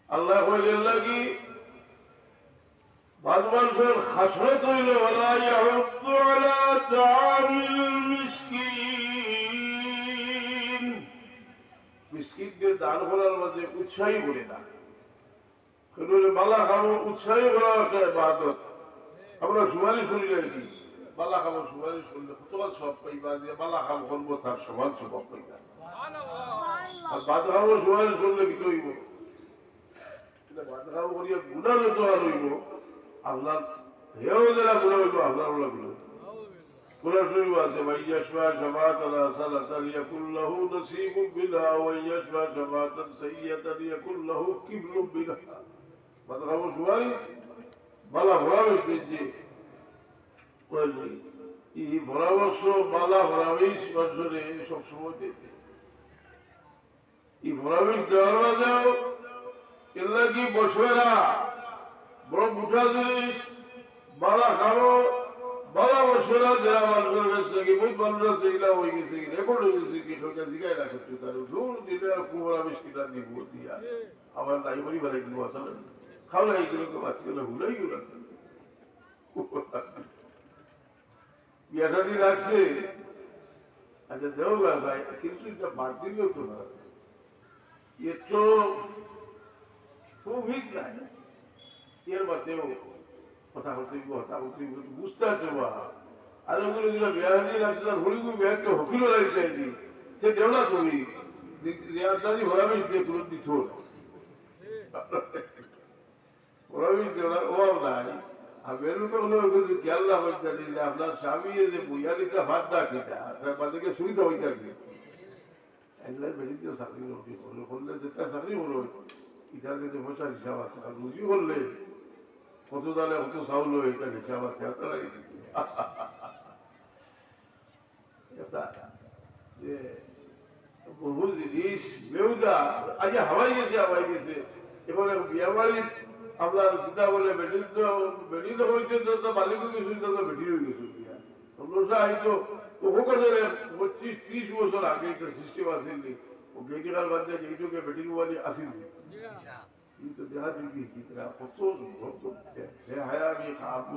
A: আল্লাহ কইলেন লাগি بعض মানুষের খাসরত হইল ওয়ালা ইয়াহুদ্দু আলা তাআমিল মিসকিন মিসকিনদের দান করার মধ্যে উৎসাহী করে না কেন বালা খাবো উৎসাহী করা একটা ইবাদত আমরা সুপারিশ করি নাকি বালা খাবো সুপারিশ করলে কতটা সব পাইবা যে বালা খাবো করবো তার সমান স্বভাব পাইবা আর বাদ খাবো সুপারিশ করলে কি হইব বাদ খাবো করিয়া গুণা যত আর হইব আল্লাহ হেও যারা গুণা হইব আল্লাহ গুলো কোরআন শরীফ আছে মাইয়াশফা শাফাআতান হাসানাতান ইয়াকুল লাহু নাসীবুম বিহা ওয়া ইয়াশফা শাফাআতান সাইয়্যাতান ইয়াকুল লাহু কিবরুম বিহা মাতরাবু সুয়াই বালা ভরাবে যে বলি এই পরামর্শ বালা ভরাবেই মানুষের সব সময় দিতে এই ভরাবেই দেওয়ার যাও এগুলা কি বসবে না বড় বুঝা জিনিস বালা খাবো বালা বসরা যারা মানুষের কাছ থেকে বহুত মানুষ আছে এগুলা হয়ে গেছে রেকর্ড হয়ে গেছে কি সরকার জিগায় না করছে তার জোর দিলে আর কুমড়া বেশ কিতাব দিব দিয়া আমার নাই বলি বলে দিব আসলে খাওয়া এইগুলোকে বাচ্চাগুলো ভুলেই গেল বিয়াটা দিয়ে রাখছে আচ্ছা দেও যায় কিন্তু এটা বাদ দিলেও তো না এর তো খুব হিট নাই এর বাদেও কথা হতে বুঝতে আছে বা আর ওগুলো যেগুলো বেহারি লাগছে তার হরিগুলো বেহারকে হকিলও লাগছে চাইছি সে দেও না তুমি রেয়াদারি ভরামিস দিয়ে কোনো দিত ভরামিস দেওয়ার অভাব নাই আর বেরুকে হলো কিছু খেয়াল না হইতে যে আপনার স্বামী যে বুঝালিটা ভাত না খেতে তার বাদিকে সুবিধা হয়ে থাকবে একলাই বেরিয়ে চাকরি করলে যেটা চাকরি হলো এটার যে পয়সার হিসাব আছে আর রুজি করলে কত দালে কত চাউল এটা হিসাব আছে যে বহু জিনিস বেউদা আজ হাওয়াই গেছে এবারে বিয়া বাড়ির আপনার পিতা বলে বেটি তো হয়েছে তো মালিক হয়ে গেছিল তো বেটি হয়ে গেছিল বিয়া তোমরা হয়তো উপকারের 25-30 বছর আগে একটা সিস্টেম আসেনি ও গেটিকাল বাদে যেটুকে বেটির বাড়ি আসেনি কিন্তু দেখা দেখি কিতরা কত হে হায়া আমি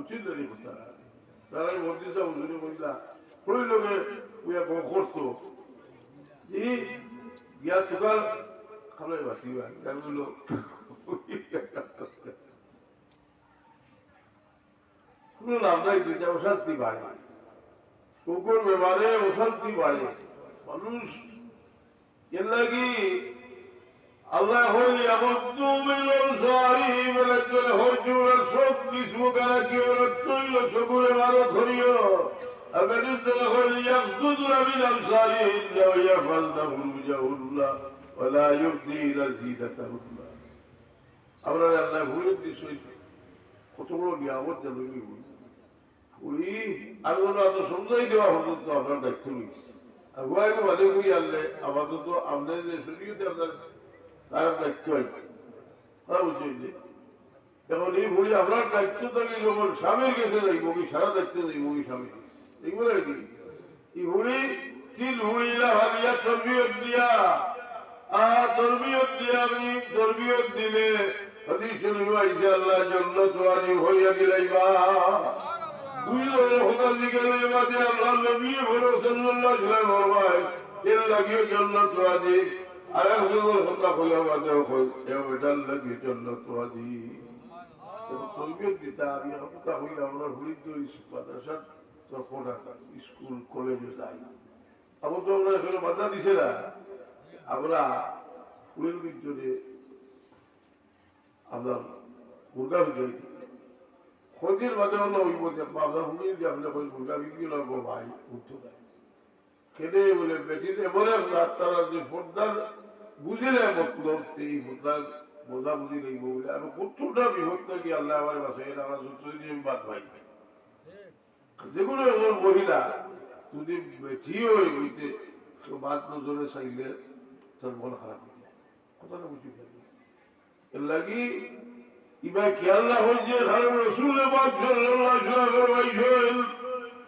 A: উচিত ধরে করতে তারা ভর্তিসা হুজুরে বললা ওই লোকে উয়া করতো যে বিয়া চুকার খালে বাঁচিবা তাগুলো কোনো লাভ নাই দুইটা অশান্তি বাড়ে কুকুর ব্যাপারে অশান্তি বাড়ে মানুষ এর লাগি আল্লাহ হই আবদ্দু মিনাল সারিম লাকল হজুর সব কিসমু কারা কি ওর তৈল সবুরে মারো ধরিও আবেদুল দলা হই ইয়াকদুদু মিনাল সারিম লাও ইয়াফালনা ফুরুজাহুল্লাহ ওয়ালা ইউবদিনা জিনাতাহুল্লাহ আমরা আল্লাহ ভুলের দিছই কত বড় নিয়ামত জানি ওই আর ওরা তো সমঝাই দেওয়া হতো তো আপনার দায়িত্ব নিয়েছে আর গোয়াকে বাদে কই আনলে আপাতত আমাদের যে শরীয়তে আপনার তার দায়িত্ব আছে বুঝলি এখন এই ভুড়ি আপনার দায়িত্ব থাকে যখন স্বামীর কাছে যাইব কি সারা দায়িত্ব যাইব কি স্বামীর কাছে এইগুলো কি এই ভুড়ি তিল ভুড়িলা ভাবিয়া তরবিয়ত দিয়া তরবিয়ত দিয়া আমি তরবিয়ত দিলে হাদিস শরীফ আইসা আল্লাহ জান্নাত ওয়াজিব হইয়া দিলাইবা দুই জনের কথা জিজ্ঞাসা বাদে আল্লাহ নবী সাল্লাল্লাহু আলাইহি ওয়াসাল্লাম এর লাগিয়ে জান্নাত ওয়াজিব আর একজনের কথা হইয়া বাদে কই এটার লাগি জান্নাত ওয়াজিব তরবিয়ত দিতা আমি কথা হইলা আমরা হরিদ মাদ্রাসা তখন স্কুল কলেজে যাই আবার তো আমরা এখানে বাধা দিছে না আমরা ফুলের ভিতরে আপনার মুরগা ভিতরে খোঁজের বাদে আমরা ওই বলছে আপনার হুড়ি যে আপনার ওই মুরগা বিক্রি লাগবো ভাই উঠতে দেয় খেতে বলে বেটিতে বলে তারা যে ফোরদার বুঝে নেয় মতলব সেই ফোরদার বোঝা বুঝি নেই বলে আমি কতটা বিভক্ত কি আল্লাহ আমার বাসায় আমার চৈত্র বাদ ভাই যেগুলো এমন মহিলা যদি বেঠি হয়ে বইতে বাদ নজরে চাইলে তোর মন খারাপ হয়ে যায় কথাটা বুঝি পারি এর লাগি ইবা খেয়াল না হয়েছে কারণ রসুল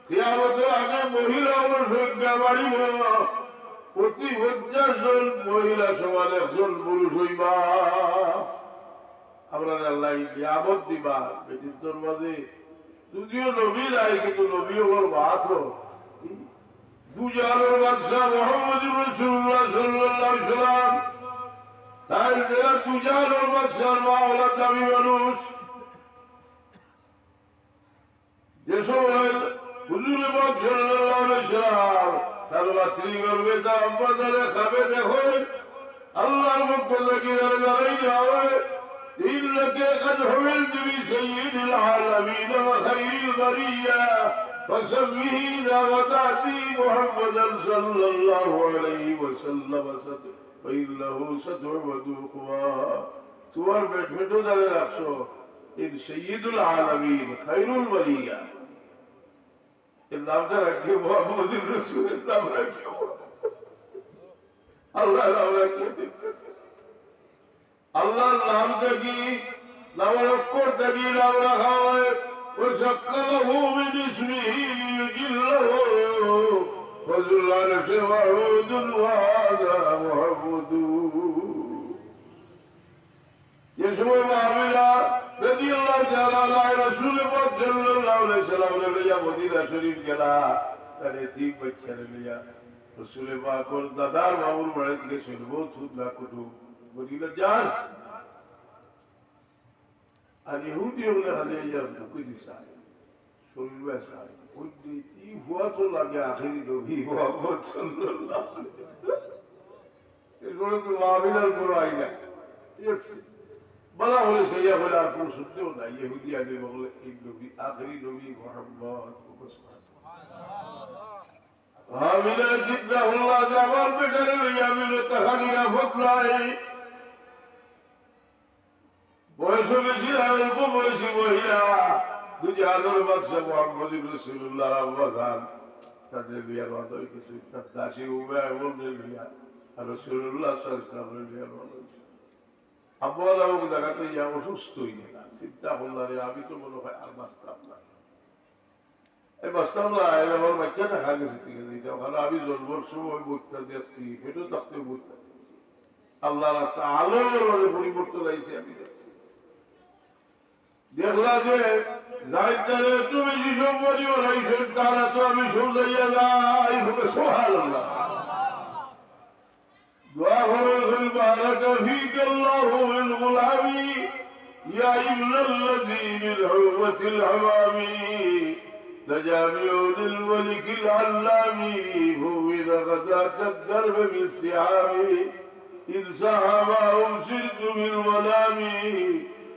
A: কিয়ামতের আগে মহিলা আমার সংখ্যা বাড়িব প্রতি 50 জন মহিলা সমান একজন পুরুষ হইবা আপনার আল্লাহ নিয়ামত দিবা বেটির তোর মাঝে যদিও নবী নাই কিন্তু নবী ওর বাত দুজানের বাদশাহ মুহাম্মদুর রাসূলুল্লাহ সাল্লাল্লাহু আলাইহি ওয়াসাল্লাম তাই যারা দুজানের বাদশার মা ওলা দামি মানুষ যে সময় হুজুরে পাক সাল্লাল্লাহু আলাইহি ওয়াসাল্লাম তার রাত্রি করবে তা আব্বা ধরে খাবে দেখো আল্লাহর পক্ষ থেকে জানাই যাবে إنك قد حملت بسيد العالمين وخير البرية فسمه إذا وضعتي محمدا صلى الله عليه وسلم فإنه ستعبد أخوة سوار بيتفتو دار رخصو إن سيد العالمين خير البرية النام ده رکھے محمد الرسول النام رکھے اللہ نام رکھے আল্লাহর নাম থেকে নামের অক্ষর থেকে নাম রাখা হয় ওই সকালহু মিন ইসমিহি ইল্লাহু ফাজুল আরশি মাহমুদুন ওয়া হাযা মুহাম্মাদু যে সময় মাহমিরা রাদিয়াল্লাহু তাআলা আনহা রাসূল পাক সাল্লাল্লাহু আলাইহি ওয়াসাল্লাম লইয়া মদিনা শরীফ গেলা তারে ঠিক বাচ্চারে লইয়া রাসূল পাক ওর দাদার বাবুর বাড়ি থেকে শুনবো থুদলা কুটুব মদিনা যান আর ইহুদি হলে হালে ইয়ার বুকে দিশায় শরীর বেসায় ওই দিই হুয়া তো লাগে আখেরি নবী মুহাম্মদ সাল্লাল্লাহু আলাইহি ওয়াসাল্লাম এগুলো তো মাহমিলার বড় আইনা ইয়েস বলা হলে সেইয়া হলে আর কোনো সত্যও নাই ইহুদি আগে বলে এই নবী আখেরি নবী মুহাম্মদ মাহমিলা জিদ্দা আল্লাহ জামাল বেটারে লইয়া মিলে তাহারিরা ফতলাই বয়স বেশি অল্প বয়সী মহিলা দুজাহানের বাদশাহ মুহাম্মদুর রাসূলুল্লাহ আব্বাসান তাদের বিয়ার বাদল কিছু তার দাসী উভয় এমন বিয়া আর রাসূলুল্লাহ সাল্লাল্লাহু আলাইহি ওয়াসাল্লাম আব্বা আমাকে দেখাতে ইয়া অসুস্থ হয়ে গেল চিন্তা করলাম আমি তো মনে হয় আর বাঁচতাম না এই বাঁচতাম না আমার বাচ্চাটা খা গেছে ঠিক আছে ওখানে আমি জন্মের সময় বুঝতে দেখছি পেটও থাকতেও বুঝতে দেখছি আল্লাহ রাস্তা আলোর পরিবর্তন আইছে আমি দেখছি দেখলা যে যাইতারে তুমি যে সম্পত্তি বানাইছেন তারা তো আমি সৌজাইয়া যাই হবে সুবহানাল্লাহ দোয়া করবেন বারাকা ফিকাল্লাহু মিন গুলামি ইয়া ইবনাল্লাযী মিন হুওয়াতিল হামামি لجامع للملك العلامي فوض غزاة الدرب بالسعام إن سحبهم سرت بالظلام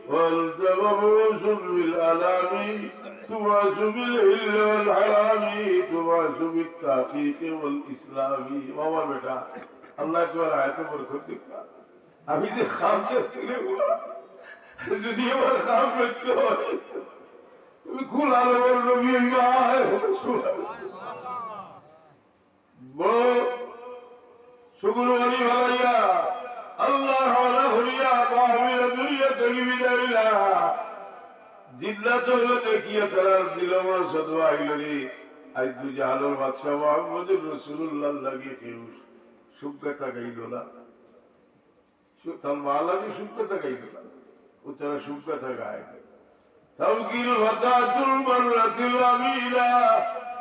A: والتبه رسل بالألام تبعث بالهل والحرام تبعث بالتحقيق والإسلام وما بیٹا اللہ کی اور آیتوں پر خود دکھا ابھی سے خواب کرتے ہوا যদি আমার খাম করতে হয় তুমি খুল আলোর নবী গায় শুকুর বলি ভাইয়া আল্লাহ ওয়ালা হরিয়া মাহমিলা দুনিয়া থেকে বিদায়লা জিন্নাত হলো দেখিয়া তারা দিলমর সদওয়া আইলরি আজ দু জাহানের বাদশাহ মুহাম্মদুর রাসূলুল্লাহ লাগি কেউ সুখতা গাইল না তার মা লাগি সুখতা গাইল না ও তারা সুখ কথা গায় তাওকিল ওয়াতাতুল মাররাতিল আমিলা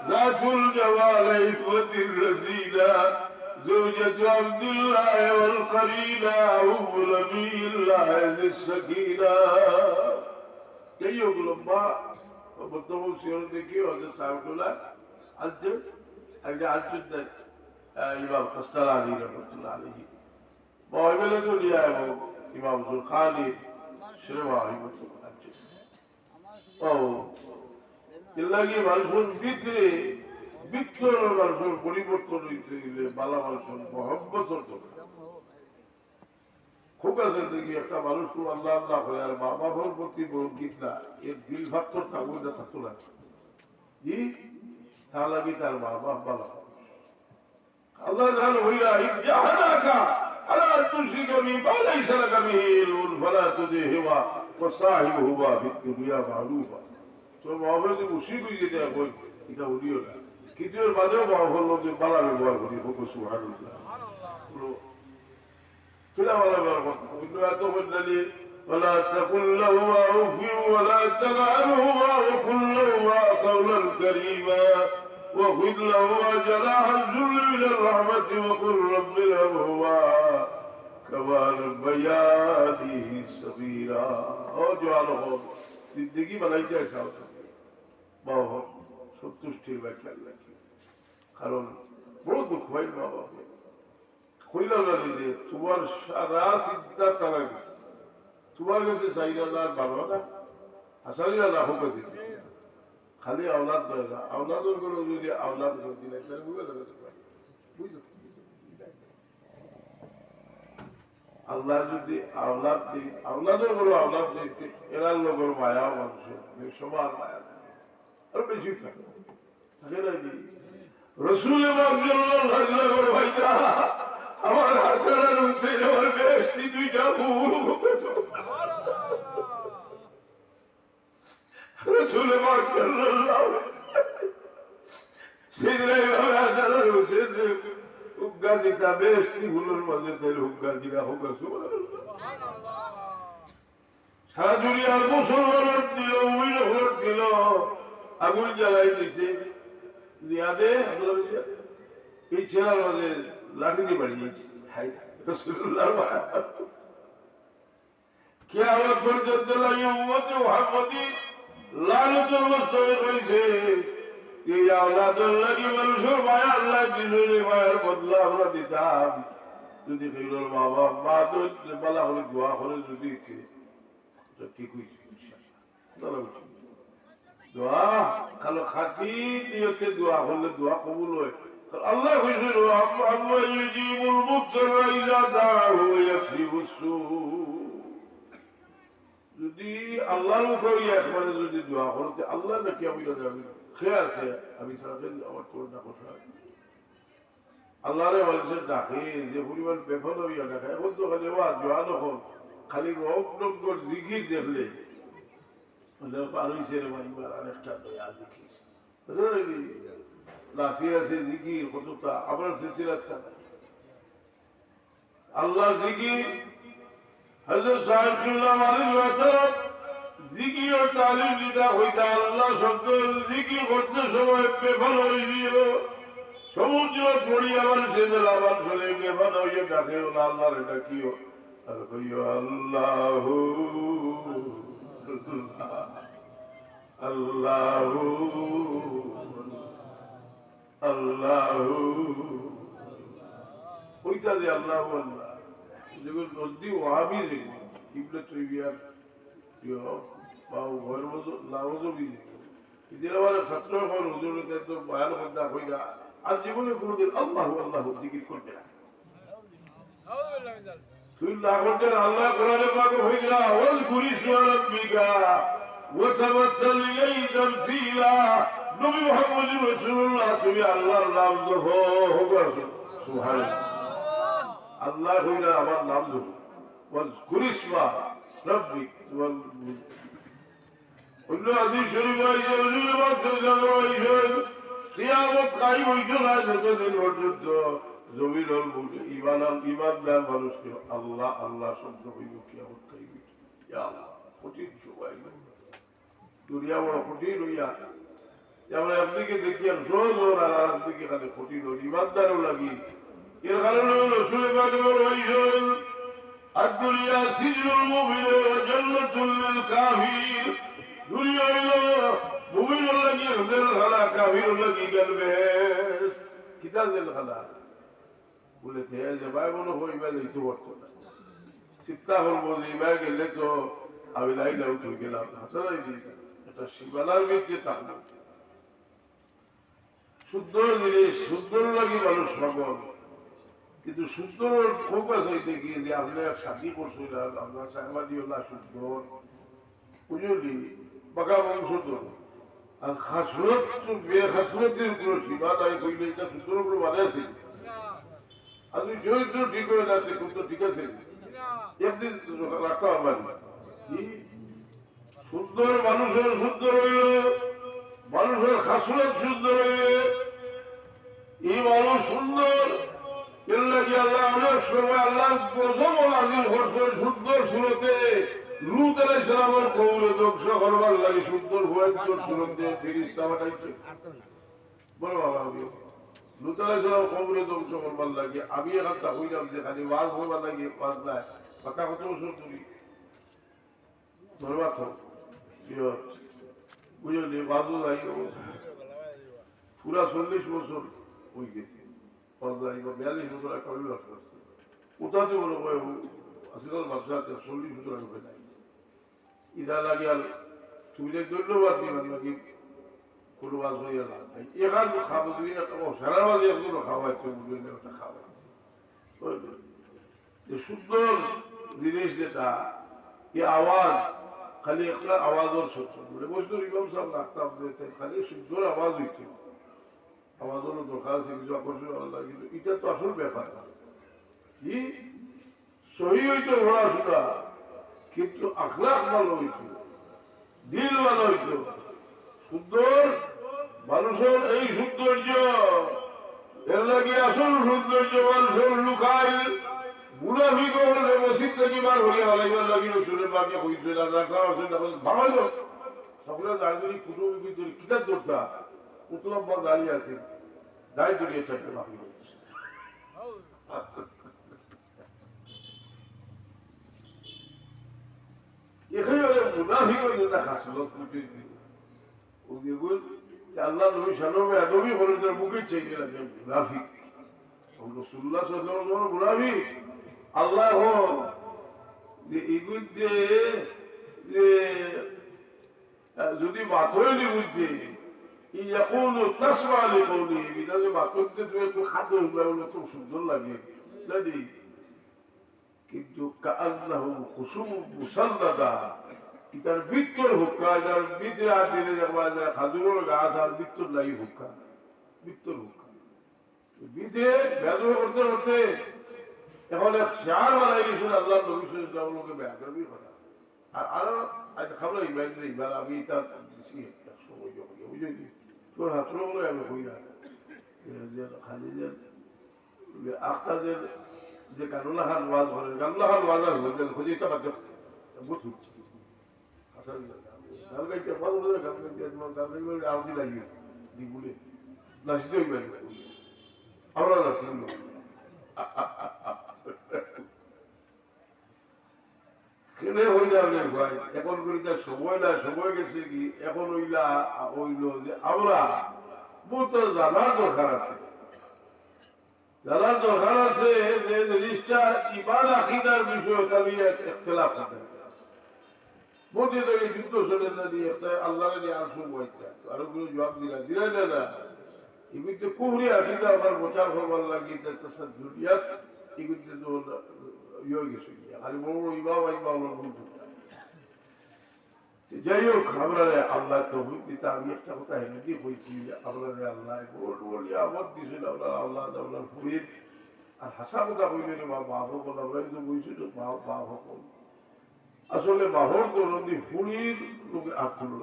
A: জাতুল জাওয়াল ইফওয়াতির রাসিলা زوجة عبد الله والقليلة أم نبي الله ذي السكينة كي يقول ما وبطلوا سيرون دكي وهذا سامدولا الجد أرجع الجد إمام خستلاني رحمة الله عليه ما هو يقول لي إمام زرقاني شرواهي مطلق الجد أو إلا كي মানুষের ভিতরে বিচ্ছর মানুষের পরিবর্তন হইতে গেলে বালা মানুষের মহব্বতের দরকার খুব আছে দেখি একটা মানুষ খুব আল্লাহ আল্লাহ হয় আর মা বাবার প্রতি বড় গীত না এর দিল ভাবতর থাকবো এটা থাকতো না জি তা লাগি তার মা বাপ বালা আল্লাহ জান হইলা ইজাহানাকা আলা তুশরিকা বি মা লাইসা লাকা বিহি ইলমুন ফালা তুদিহিমা ওয়া সাহিবুহুমা ফিদ দুনিয়া মারুফা তো মহব্বতে মুশরিক হয়ে যেতে কই এটা উদিও না কিন্তু এর বাদেও মহব্বত লোকে বালা ব্যবহার করি হোক সুবহানাল্লাহ كلا ولا بركة وإنه أتمنى ولا تقل لهما أف ولا تلعنهما وقل لهما قولا كريما وخذ لهما جناح الذل من الرحمة وقل رب ارحمهما كما ربياني صغيرا أو جعله زندگی بنائیতে ऐसा होता है বাবা সন্তুষ্টির ব্যাখ্যা লাগে কারণ বড় দুঃখ হয় বাবা কইলা জানি যে তোমার সারা চিন্তা তারা গেছে তোমার কাছে চাইলা না বাবা না আসালিরা না হোক খালি আওলাদ দেয় না আওলাদের করে যদি আওলাদ করে দিলে তাহলে বুঝে যাবে বুঝলো আল্লাহ যদি আওলাদ দিই আওলাদের করে আওলাদ দিতে এরার লোকের মায়াও মানুষের সবার মায়া থাকে আরো বেশি থাকে থাকে না কি রসুল ভাইটা আমার হাসান আর হুসেন আমার বেহেশতি দুইটা ভুল রসুল পাক সাল্লাল্লাহু সেদিন এইভাবে হাসান আর হুসেন হুক্কা দিতা বেহেশতি ভুলের মাঝে তাইলে হুক্কা দিরা হোক সারা দুনিয়ার মুসলমানের দিল উইল দিল আগুন জ্বালাই দিছে জিয়াদে এই ছেলের মাঝে লাঠি দিয়ে বাড়িয়েছি কিয়ামত পর্যন্ত লাগে উম্মতে মুহাম্মদী লানতের মস্তকে কইছে এই আওলাদের লাগি মানুষের মায়া আল্লাহ দিলে মায়ের বদলা আমরা দিতাম যদি ফিরল বাবা মা তো বলা হলে দোয়া করে যদি ঠিক হয়েছে দোয়া কালো খাঁটি নিয়তে দোয়া হলে দোয়া কবুল হয় আল্লাহ যদি আল্লাহর উপরই একবারে যদি দোয়া করতে আল্লাহ নাকি আমি খেয়ে আছে আমি আমার তোর না কোথায় আল্লাহরে মানুষের ডাকে যে পরিমাণ বেফল হইয়া ডাকে এখন তো খালি দোয়া নখন খালি রোগ জিকির দেখলে পারইছে রে ভাইবার আরেকটা দয়া জিকির নাসির আছে জিকির কতটা আবার সিলসিলাটা আল্লাহ জিকির হযরত সাহেবুল্লাহ মালিক জিকির ও তালিম দিতা হইতা আল্লাহ শব্দ জিকির করতে সময় বেফল হয়ে দিও সমুদ্র পড়ি আমার সেদিন আবার চলে বেফল হয়ে ডাকে না আল্লাহর এটা কিও আর কইও আল্লাহু আল্লাহু আল্লাহু ওইটা যে আল্লাহ আল্লাহ যেগুলো নজদি ওয়াহাবি যেগুলো ইবনে তাইমিয়ার বা ঘর লাওজবি যেগুলো আমার ছাত্র হল হুজুরতে তো বয়ান করতে হইয়া আর জীবনে কোনোদিন আল্লাহু আল্লাহু জিকির করবে না তুই না করতে আল্লাহ কোরআনে পাকে হইলা ওয়াল কুরিসু রাব্বিকা ওয়া তাবাত্তাল ইলাইহি তামসীলা নবী মুহাম্মদ রাসূলুল্লাহ তুমি আল্লাহর নাম জপো সুবহানাল্লাহ আল্লাহ হইলা আমার নাম জপো ওয়াল কুরিসমা রাব্বিক ওয়াল অন্য হাদিস শরীফে আছে হুজুর বলতে জানাইছেন কিয়ামত কায়েম হইতো না যতদিন পর্যন্ত জমিনের বুকে ঈমানদার মানুষকে আল্লাহ আল্লাহ শব্দ হইল কিয়ামত কায়েম হইতো কঠিন সময় দুনিয়া বড় কঠিন হইয়া যেমন একদিকে দেখি আর সহজ ওর আর একদিকে খালি কঠিন হই ইমানদারও লাগি এর কারণে রসুল পাকের الدنيا سجن المؤمن وجنة للكافر দুনিয়া হইল মুমিনের লাগি জেলখানা কাফিরের লাগি গেলবেস কিতা জেলখানা বলেছে যে ভাই মনে হইবা যাইতে পারতো না চিন্তা করবো যে ভাই গেলে তো আমি লাইন আউট হয়ে গেলাম হাসানাই দিই এটা সীমানার মধ্যে থাকলো শুদ্ধ জিনিস শুদ্ধর লাগি মানুষ পাগল কিন্তু শুদ্ধর ফোকাস হইতে গিয়ে যে আপনি শাদি করছিল আমরা সাংবাদিকলা শুদ্ধ বুঝলি বাঘা বংশধর আর খাসরত বেখাসরতের কোনো সীমা নাই কইলে এটা শুদ্ধর উপরে মানে আছে আর তুই চরিত্র ঠিক হয়ে যাচ্ছে কিন্তু ঠিক আছে একদিন রাখতে পারবেন কি সুন্দর মানুষের শুদ্ধ রইল মানুষের খাসরত শুদ্ধ রইলে এই মানুষ সুন্দর এর লাগে আল্লাহ অনেক সময় আল্লাহ প্রথম নাযিল করছেন সুন্দর সুরতে লূত আলাইহিস সালামের কওমে ধ্বংস করবার লাগে সুন্দর ভয়ঙ্কর সুরতে ফেরেশতা পাঠাইছে বড় বাবা লূত আলাইহিস সালাম কওমে ধ্বংস করবার লাগে আমি একটা হইলাম যে খালি ওয়াজ হবার লাগে ওয়াজ নাই পাকা কত বছর ধরি ধরবা তো বুঝলি বাজু যাই পুরা 40 বছর হয়ে গেছে 42 বছর একটা অভিবাস করছে ওটাতে বলো আসলে ব্যবসাতে 40 বছর আগে হয়ে যাচ্ছে ইদা লাগিয়াল তুমি ধন্যবাদ দিবেন নাকি কোনো বাজ হইয়া লাভ নাই এখান খাবো তুমি সারা বাজে একগুলো খাওয়াইছে বুঝলে ওটা খাওয়াইছে যে সুন্দর জিনিস যেটা এই আওয়াজ খালি একটা আওয়াজের ছোট বলে বসতো ইমাম সাহেব রাখতাম যে খালি সুন্দর আওয়াজ হইত আমাদেরও দরকার আছে কিছু আকর্ষণ আল্লাহ কিন্তু এটা তো আসল ব্যাপার কি সহি হইতো পড়াশোনা কিন্তু আখলাক ভালো হইতো দিল ভালো হইতো সুন্দর মানুষের এই সৌন্দর্য এর লাগে আসল সৌন্দর্য মানুষের লুকাই মুনাফিক হলে মসজিদ থেকে বার হইয়া আলাইবার লাগি রসুলের বাকে হইছে না ভালো সকলে দাঁড়িয়ে কুটুম কিতাব দরকার উতলাম বা দাঁড়িয়ে আছে দায় দড়িয়ে থাকতে বাকি হচ্ছে এখানে মুনাফিকের যেটা খাসলত আল্লাহ নবী সালামে আদবি বলে তার মুখের চেয়ে লাগে মুনাফিক রাসূলুল্লাহ সাল্লাল্লাহু আলাইহি ওয়াসাল্লাম মুনাফিক আল্লাহ যে এগুতে যে যদি মাথইলি বুঝতে يقول تسمع لقوله بدل ما تنتج وتخدر بقوله সুন্দর লাগে জানি কিন্তু كأنه خصوم مسلدة এটার ভিতর হুক্কা এটার ভিতরে আর দিলে যাওয়া খাজুরের গাছ আর ভিতর নাই হুক্কা ভিতর হুক্কা ভিতরে ব্যবহার করতে করতে এখন চার বানাই গেছিল আল্লাহ নবী সাল্লাল্লাহু আলাইহি ওয়াসাল্লামকে ব্যাকরবি কথা আর আরো আজ খাবার ইবাদত আমি তার বেশি সময় বুঝলি তো হাতর বলে আমি হই না যে খালি যে আখতাদের যে কানুল্লাহার ওয়াজ বলে কানুল্লাহার ওয়াজ আর হয়ে খুঁজে তা বাদ বুঝ হচ্ছে আসলে গান গাইতে ওয়াজ বলে গান গাইতে গান গাইতে আউদি লাগিয়ে দিগুলে নাচতে হইবে আমরা নাচলাম খেলে হয়ে যাবে ভাই এখন করি তার সময় না সময় গেছে কি এখন হইলা হইল যে আমরা বহুত জানার দরকার আছে জানার দরকার আছে যে জিনিসটা ইমান আকিদার বিষয় তা নিয়ে ইখতিলাফ হবে বহুত থেকে যুদ্ধ চলে না দিয়ে আল্লাহ নিয়ে আর সময় আরো কোনো জবাব দিলাই না এগুলিতে কুহরি আকিদা আমার প্রচার করবার লাগে দুনিয়াত এগুলিতে তো ইয়ে গেছে খালি বড় বড় ইমাম যাই হোক আমরা আল্লাহ তৌফিক দিতে আমি একটা কথা হেঁটে বলছি আপনার আল্লাহ বড় বড় আমদ দিয়েছিল আপনার আল্লাহ আপনার ফুরির আর হাসা কথা বললেন বাপ হকল আমরা কিন্তু বলছি তো বাপ হকল আসলে বাহর তো নদী ফুরির লোকে আর তুলল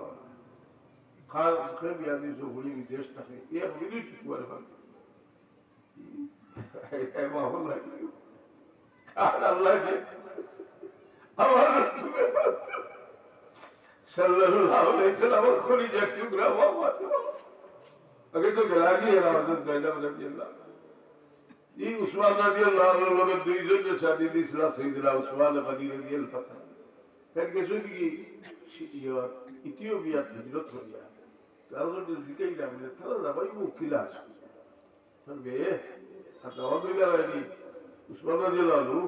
A: মুখে বিয়া দিয়েছে ফুরি বিদেশ থাকে এক মিনিট করে বাহর লাগে আর আল্লাহকে আমার সাল্লাল্লাহু আলাইহি ওয়াসাল্লাম খলিজার টুকরা বাবা আগে তো গলাগি এর হযরত যায়েদ রাদিয়াল্লাহু এই উসমান রাদিয়াল্লাহু আনহু লোকের দুইজনকে শাদি দিছিল সাইয়েদনা উসমান গনি রাদিয়াল্লাহু তাআলা তার কিছু কি ইথিওপিয়া থেকে হিজরত করিয়া তার জন্য জিকাই না বলে তারা যাবাই উকিল আছে তবে হাতে অদুইলা রানি উসমান রাদিয়াল্লাহু আনহু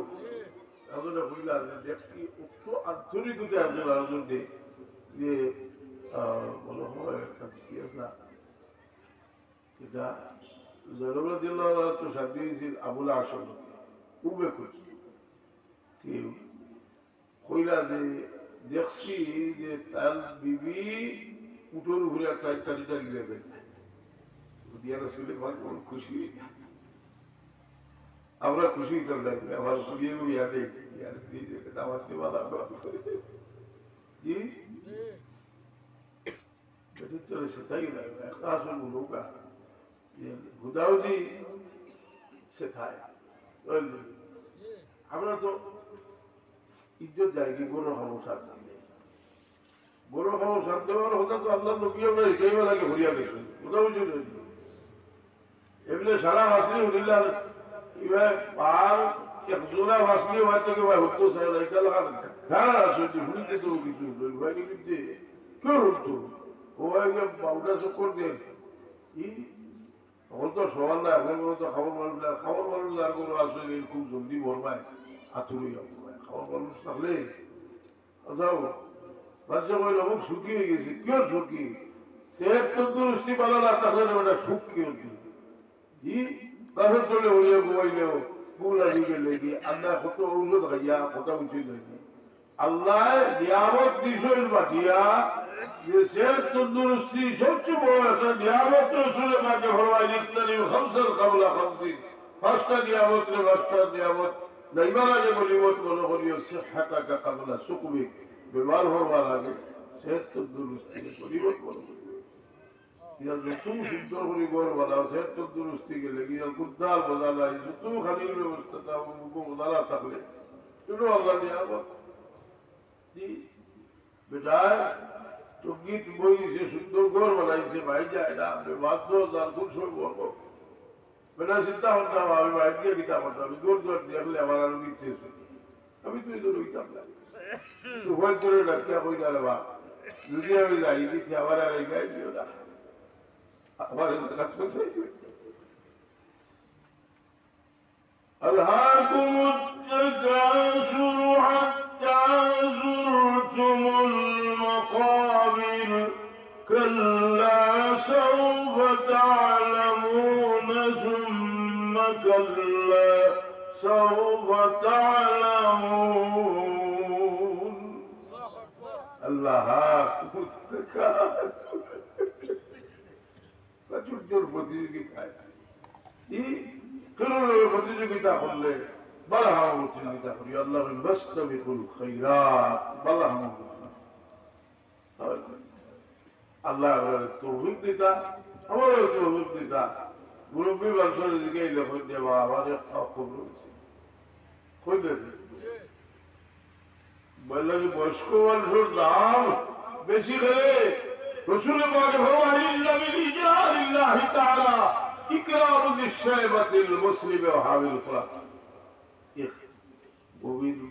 A: আমরা কইলা দেখছি একটু আন্তরিকতা আপনার আলোচনা দিয়ে যে বলা হয় কি না এটা জরুরত দিল তো শাদি দিয়েছিল আবুল আসল উবে করছে কইলা যে দেখছি যে তার বিবি উঠোর উপরে একটা ইত্যাদিটা গিয়ে যায় দিয়া রসুলে ভালো খুশি আমরা খুশি হইতাম লাগবে আমার খুঁড়িয়ে বিয়া দেখছি আমার সেবালা জি চলে সেটাই লাগবে একটা আসল লোকা হুদাউদি সেথায় আমরা তো ইজ্জত যাই কি গরু খাবো শান্তি গরু খাবো শান্তি হওয়ার হতা তো আল্লাহ নবী আমরা এটাই লাগে হরিয়া গেছেন কোথাও বুঝে এগুলো সারা হাসলি হরিল্লার এবার পার এক জোড়া হাসলি হয়তো কেউ হতো সাহেব এটা লাগা ধারা আছে হুড়িতে তো কিছু ভাই কিন্তু কেউ হতো ও আগে বাউটা চক্কর দেন এখন তো সবার না এখন তো খাবার মানুষ আর কোনো আসলে খুব জলদি ভরবায় আতুরি খাবার মানুষ থাকলে আচ্ছা বাচ্চা কইল অমুক সুখী হয়ে গেছে কেউ সুখী সেহেদ তন্দুরুস্তি পালা না থাকলে ওটা সুখ কি হতো ই কাছে চলে হইয়া ঘুমাইলেও ফুল আদি গেলে কি আল্লাহ কত ঔষধ খাইয়া কথা উচিত হয়নি আল্লাহ নিয়ামত দিশল বাটিয়া যে সেহেদ তন্দুরুস্তি সবচেয়ে বড় একটা নিয়ামত রসুলের কাছে ফরমাই ইত্তানি খামসাল কাবলা খামসিন পাঁচটা নিয়ামত রে পাঁচটা নিয়ামত যাইবার আগে বলিমত মনে করিও সিহহাতাকা কাবলা সুকমিক বেমার হওয়ার আগে সেহেদ তন্দুরুস্তি বলিমত মনে করিও ইয়ার যত সুন্দর করে গড় বানাও সেহেদ তন্দুরুস্তি গেলে ইয়ার গুদ্দার বানালাই যত খালির ব্যবস্থা বানালা থাকলে শুনো আল্লাহ নিয়ামত বেটায় সঙ্গীত বইছে সুন্দর ঘর বানাইছে ভাই যায় না মাত্র যার কোন সময় বলবো বেটা চিন্তা করতাম আমি বাইর দিয়ে দিতাম আমি গোর জোর দেখলে আমার আরো দিচ্ছে আমি তুই তো রইতাম না উভয় করে ডাকিয়া কই না বা যদি আমি যাই দিচ্ছি আমার আর গাই দিও না আমার ألهاكم التكاثر حتى زرتم المقابر كلا سوف تعلمون ثم كلا سوف تعلمون ألهاكم التكاثر প্রচুর প্রতিযোগিতায় প্রতিযোগিতা করলে বালাহাম প্রতিযোগিতা করি আল্লাহ বাস্তবিকুল খাইরাত বালাহাম আল্লাহ তৌফিক দিতা আমারও তৌফিক দিতা মুরব্বী বছরের দিকে লেখন দেওয়া আমার একটা খবর রয়েছে বলল যে বয়স্ক মানুষের দাম বেশি হলে رسول پاک فرمائے النبی رجال اللہ تعالی اکرام للشیبۃ المسلم وحامل القرآن ایک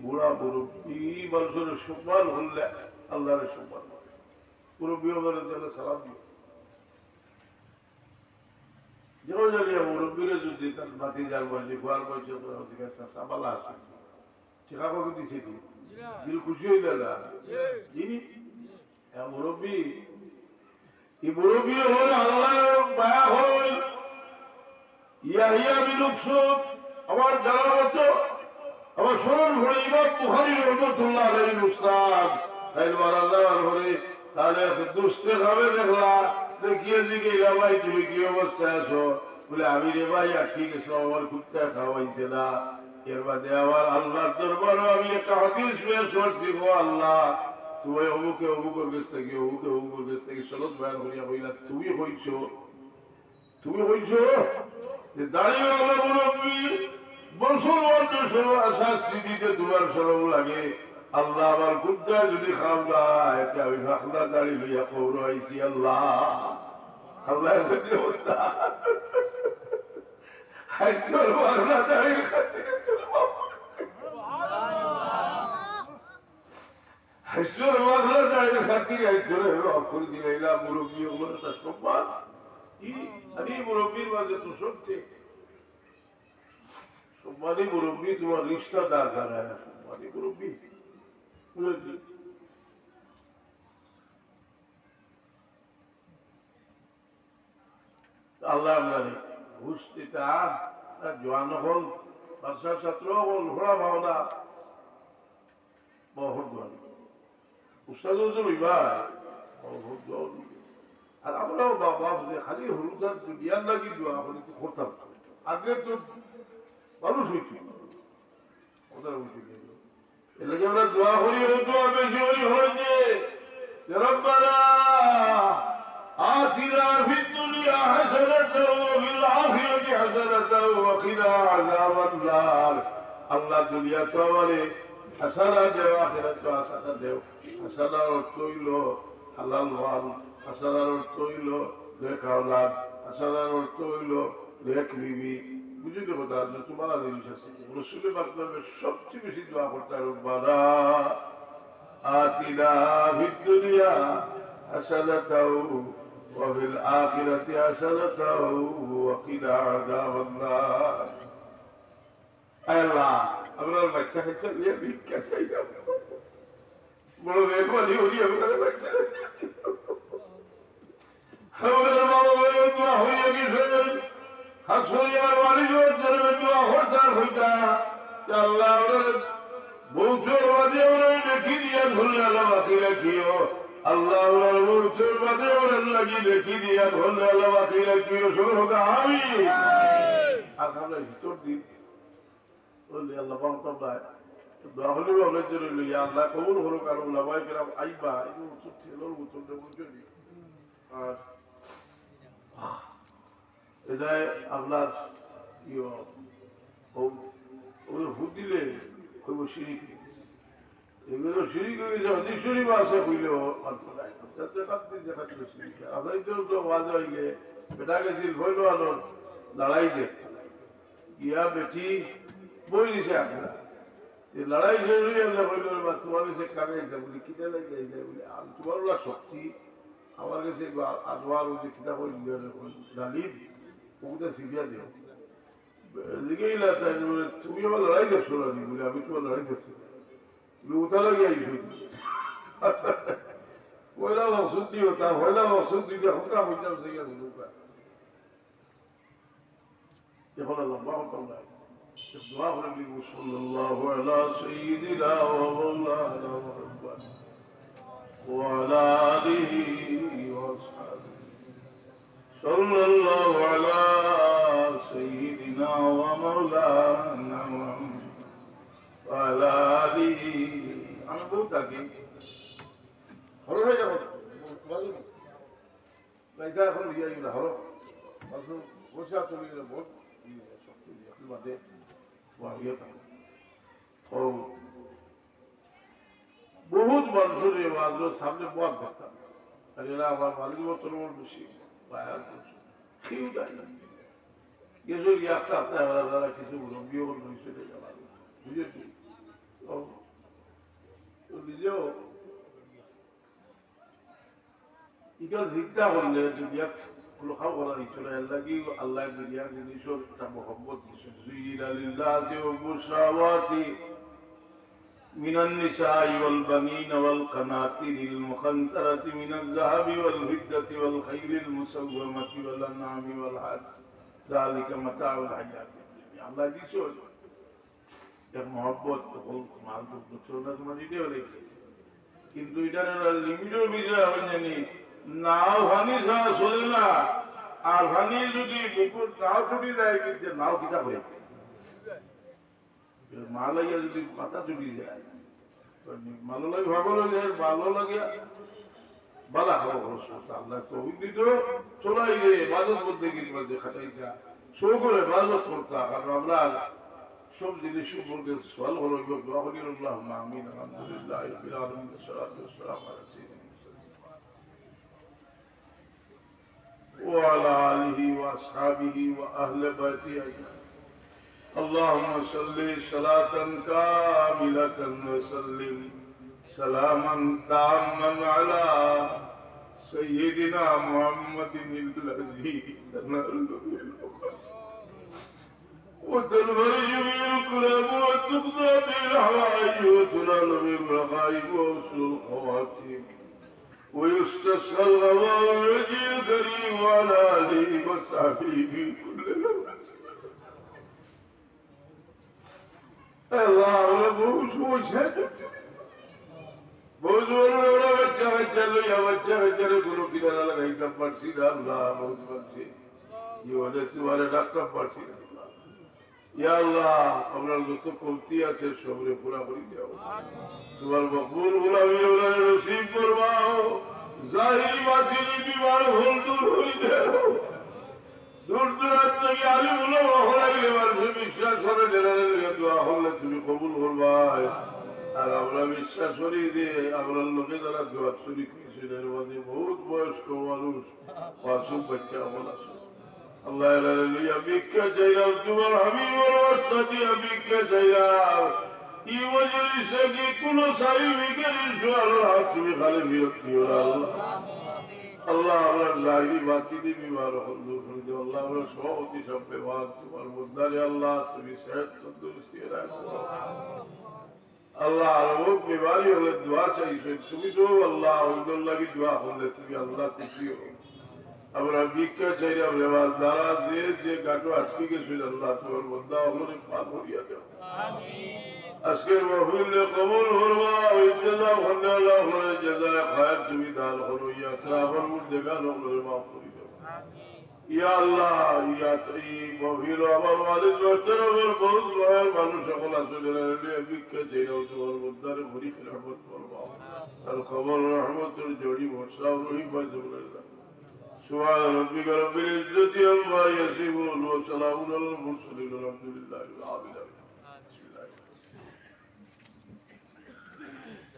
A: বুড়া মুরব্বী মানুষের সম্মান হলে আল্লাহর সম্মান মুরব্বী আমাদের জন্য সালাম দিও যেমন জানিয়া মুরব্বীরা যদি তার মাতি যার বয়সে গোয়ার বয়সে সাবালা আসে ঠিকা কবে দিছে কি দিল খুশি হইলে না মুরব্বী এই মুরব্বী হল আল্লাহ মায়া হল ইয়াহিয়া বিন উকসুদ আমার জানা মতো আমার স্মরণ ভরে ইমাম বুখারী রহমাতুল্লাহ আলাইহির উস্তাদ তাই আল্লাহর ভরে তাহলে দুষ্টে খাবে দেখলা দেখিয়ে দিকে ভাই তুমি কি অবস্থায় আছো বলে আমি রে ভাই আটকে গেছিলাম আমার কুত্তা খাওয়াইছে না এর বাদে আবার আল্লাহর দরবারে আমি একটা হাদিস পেশ করছি গো আল্লাহ তুমি অমুকে অমুকের কাছ থেকে অমুকে অমুকের কাছ থেকে সনদ বয়ান করিয়া কইলা তুমি হইছো যে দাঁড়িয়ে মুরব্বী মুসলমানদের শাস্তি দিতে তোমার সরম লাগে আল্লাহ আমার গুদ্দা যদি খাওয়ায় আমি ফাঁকলা দাড়ি লইয়া কৌর আইছি আল্লাহ আল্লাহ ফাঁকলা দাড়ির খাতিরে হাসর ফাঁকলা দাড়ির খাতিরে একজনে করে দিলাম মুরব্বী ওগুলো তার সম্মান কি আমি মুরব্বীর মাঝে তো সত্যি সম্মানী মুরব্বী তোমার রিক্সা দাঁড় দাঁড়ায় না সম্মানী মুরব্বী আল্লাহ জানে ঘুষ দিতে আর জোয়ান হল বাদশাহ ছাত্র হল ঘোড়া ভাওনা বহুত জোয়ান উস্তাদ আর আমরাও বাবা খালি হলুদার দুনিয়ার লাগি দোয়া করে তো করতাম আগে তো মানুষ হইছি ওদের উঠে গেল এলাকে আমরা দোয়া করি দোয়া বেশি করি হয়েছে রব্বানা آتنا في الدنيا حسنة وفي الآخرة حسنة وقنا عذاب النار الله দুনিয়া তো আমারে হাসানা দেও আখিরাত তো হাসানা দেও হাসানার অর্থ হইল হালাল মাল হাসানার অর্থ হইল নেক আওলাদ হাসানার অর্থ হইল নেক বিবি বুঝলি কথা তোমার জিনিস আছে রাসূলের মাধ্যমে সবচেয়ে বেশি দোয়া করতে রব্বানা آتنا في الدنيا حسنة وفي الآخرة حسنة وقنا عذاب النار الله আপনার বাচ্চা কাচ্চা নিয়ে ভিক্ষা চাই যাব বড় বেগলি হলি আপনার বাচ্চা আমাদের বাবা দোয়া হয়ে গেছেন হাসুরি আমার ওয়ালিদের জন্য দোয়া হরতার হইতা আল্লাহ আমাদের বৌচর বাদে আমরা দেখি দিয়া ধরলে আল্লাহ বাকি রাখিও আল্লাহ বৌচর বাদে আমরা লাগি দেখি দিয়া ধরলে আল্লাহ বাকি রাখিও সব হোক আমি আর আমরা ভিতর দিন বললি আল্লাহ বাহতাল্লাহ দোয়া হলে বাবলের জন্য লইয়া আল্লাহ কবুল হলো কারো লাভাই কেরাম আইবা এই উৎসব ছিল উত্তর দেবো চলি আর এটাই আপনার ভোট দিলে খুব শিরিক এগুলো শিরিক হয়ে গেছে অধিক শরীফ আছে হইলেও আপনার তো ওয়াজ হইলে বেটা গেছিল হইল আলোর লড়াই দেখতে গিয়া বেটি বই দিছে আপনার লড়াই শেষ আমরা হইল তোমার কাছে কানে বলি কিনা লাগে বলে তোমার ওরা শক্তি আমার কাছে আদোয়ার ওই যে কিতাব ডালিম ওটা শিখিয়া দিও তুমি আমার লড়াই দেখছো না বলে আমি তোমার লড়াই দেখছি ওটা লাগে পয়লা ওষুধি হতা পয়লা ওষুধি হতা হইতাম সেই এখন লম্বা হতাম না দোয়া করে দিব সাল্লাল্লাহু আলা সাইয়্যিদিনা ওয়া মাওলানা মুহাম্মদ ওয়া আলা আলিহি ওয়া আসহাবিহি সাল্লাল্লাহু আলা সাইয়্যিদিনা ওয়া মাওলানা মুহাম্মদ ওয়া আলা আলিহি আমি বলতা কি হলো হয়ে যাবো এটা এখন ইয়ে না হলো বসে চলে গেলে বহুত বাদে বহুত মানুষের সামনে বল দেখতাম আর এরা আমার মালিক বছর বেশি কেউ দেয় না গেছিল গিয়ে আস্তে আস্তে আমরা কিছু মুরব্বী চলে গেলাম বুঝেছি নিজেও ইকাল চিন্তা করলে দুনিয়াত খোলখা করা দিছিল এর লাগি আল্লাহ দুনিয়ার জিনিসের একটা মহব্বত দিছে যুইলা লিল্লাহি ওয়া শাওয়াতি মিনান নিসাই ওয়াল বানিন ওয়াল কানাতিরিল মুখানতারাতি মিনাজ যাহাবি ওয়াল ফিদ্দাতি ওয়াল খাইলিল মুসাওয়ামাতি ওয়াল আনআমি ওয়াল হাস যালিকা মাতাউল হায়াতিদ দুনিয়া আল্লাহ দিছে এর মহব্বত হল মাল তো না তোমার দিতে হলে কিন্তু এটার লিমিটের বিষয় হয় জানি নাও ভানি ছাড়া চলে না আর ভানি যদি পুকুর নাও ছুটি যায় কিন্তু নাও কিতা করে মা লাগিয়া যদি মাথা ছুটি যায় ভালো লাগে ভালো লাগে ভালো লাগে বালা খাবো আল্লাহ তো অভিজ্ঞ চলাই রে বাজত মধ্যে গিয়ে খাটাইছা শো করে বাজত করতা কারণ আমরা সব জিনিস সম্পর্কে সওয়াল হলো দোয়া করি আল্লাহুম্মা আমিন আলহামদুলিল্লাহ রাব্বিল আলামিন ওয়াসসালাতু ওয়াসসালামু আলা সাইয়্যিদিনা وعلى آله وأصحابه وأهل بيته أجمعين اللهم صل صلاة كاملة وسلم سلاما تاما على سيدنا محمد الذي تنال به العقد وتنفرج به الكرب وتقضى به الحوائج وتنال به الرغائب وحسن الخواتيم ويستسقى الغضب وجه الكريم وعلى آله وصحبه في كل لمحة الله বহুত সমস্যা বহুত বড় বাচ্চা বাচ্চা লইয়া বাচ্চা বাচ্চারে কোনো কিনারা লাগাইতে পারছি না আল্লাহ বহুত পারছি জীবনে তোমার ডাক্তার পারছি না ইয়া আল্লাহ আমরা যত কমতি আছে সবরে পুরা করে দাও তোমার মকবুল গোলামি ওনারে নসিব করবাও জাহিরি বাতিনি বিমার হল দূর হই দাও দূর দূরান্ত থেকে আলিম উলামা হলাইলে মানুষ বিশ্বাস করে জেনারেল দোয়া হলে তুমি কবুল করবাই আর আমরা বিশ্বাস করি যে আমরা লোকে যারা দোয়া চুরি করেছিল এর মধ্যে বহুত বয়স্ক মানুষ মাসুম বাচ্চা আমল আছে আল্লাহ লইয়া ভিক্ষা চাইলাম তোমার হাবিবর ওয়াস্তাতিয়া ভিক্ষা চাইলাম এই মজলিসে কি কোন সাহিবিকের ঈশ্বরের হাত তুমি খালি বিরক্তি হল আল্লাহ আল্লাহ আমরা জাহিরি বাতিনি বিমার হল দূর করে দিও আল্লাহ আমরা সভাপতি সব বেমার তোমার মুদ্দারে আল্লাহ তুমি সেহত তন্দুরুস্তি রাখো আল্লাহ আরব বিমারি হলে দোয়া চাইছো তুমি তো আল্লাহ ওইগুলো লাগি দোয়া হলে তুমি আল্লাহ খুশি হো আমরা ভিক্ষা চাইলাম রেওয়াজ দ্বারা যে যে গাটো আটকে গেছিল আল্লাহ তোমার বন্ধা হলে পার করিয়া দাও আজকের মাহফিলে কবুল করবা ইন্তজাম হলে আল্লাহ হলে জাযায়ে খায়ের তুমি দান করো ইয়া কাবার মধ্যে গান হলে মাফ করে দাও ইয়া আল্লাহ ইয়া এই মাহফিল আমার ওয়ালিদ মোহতারামের বহুত লয়াল মানুষ সকল আসলে ভিক্ষা চাইলাম তোমার বন্ধারে ভরি রহমত করবা আর কবর রহমতের জড়ি ভরসা রহিম ভাই জবরাল্লাহ سبحان ربك رب العزة عما يصفون وسلام على المرسلين والحمد لله رب العالمين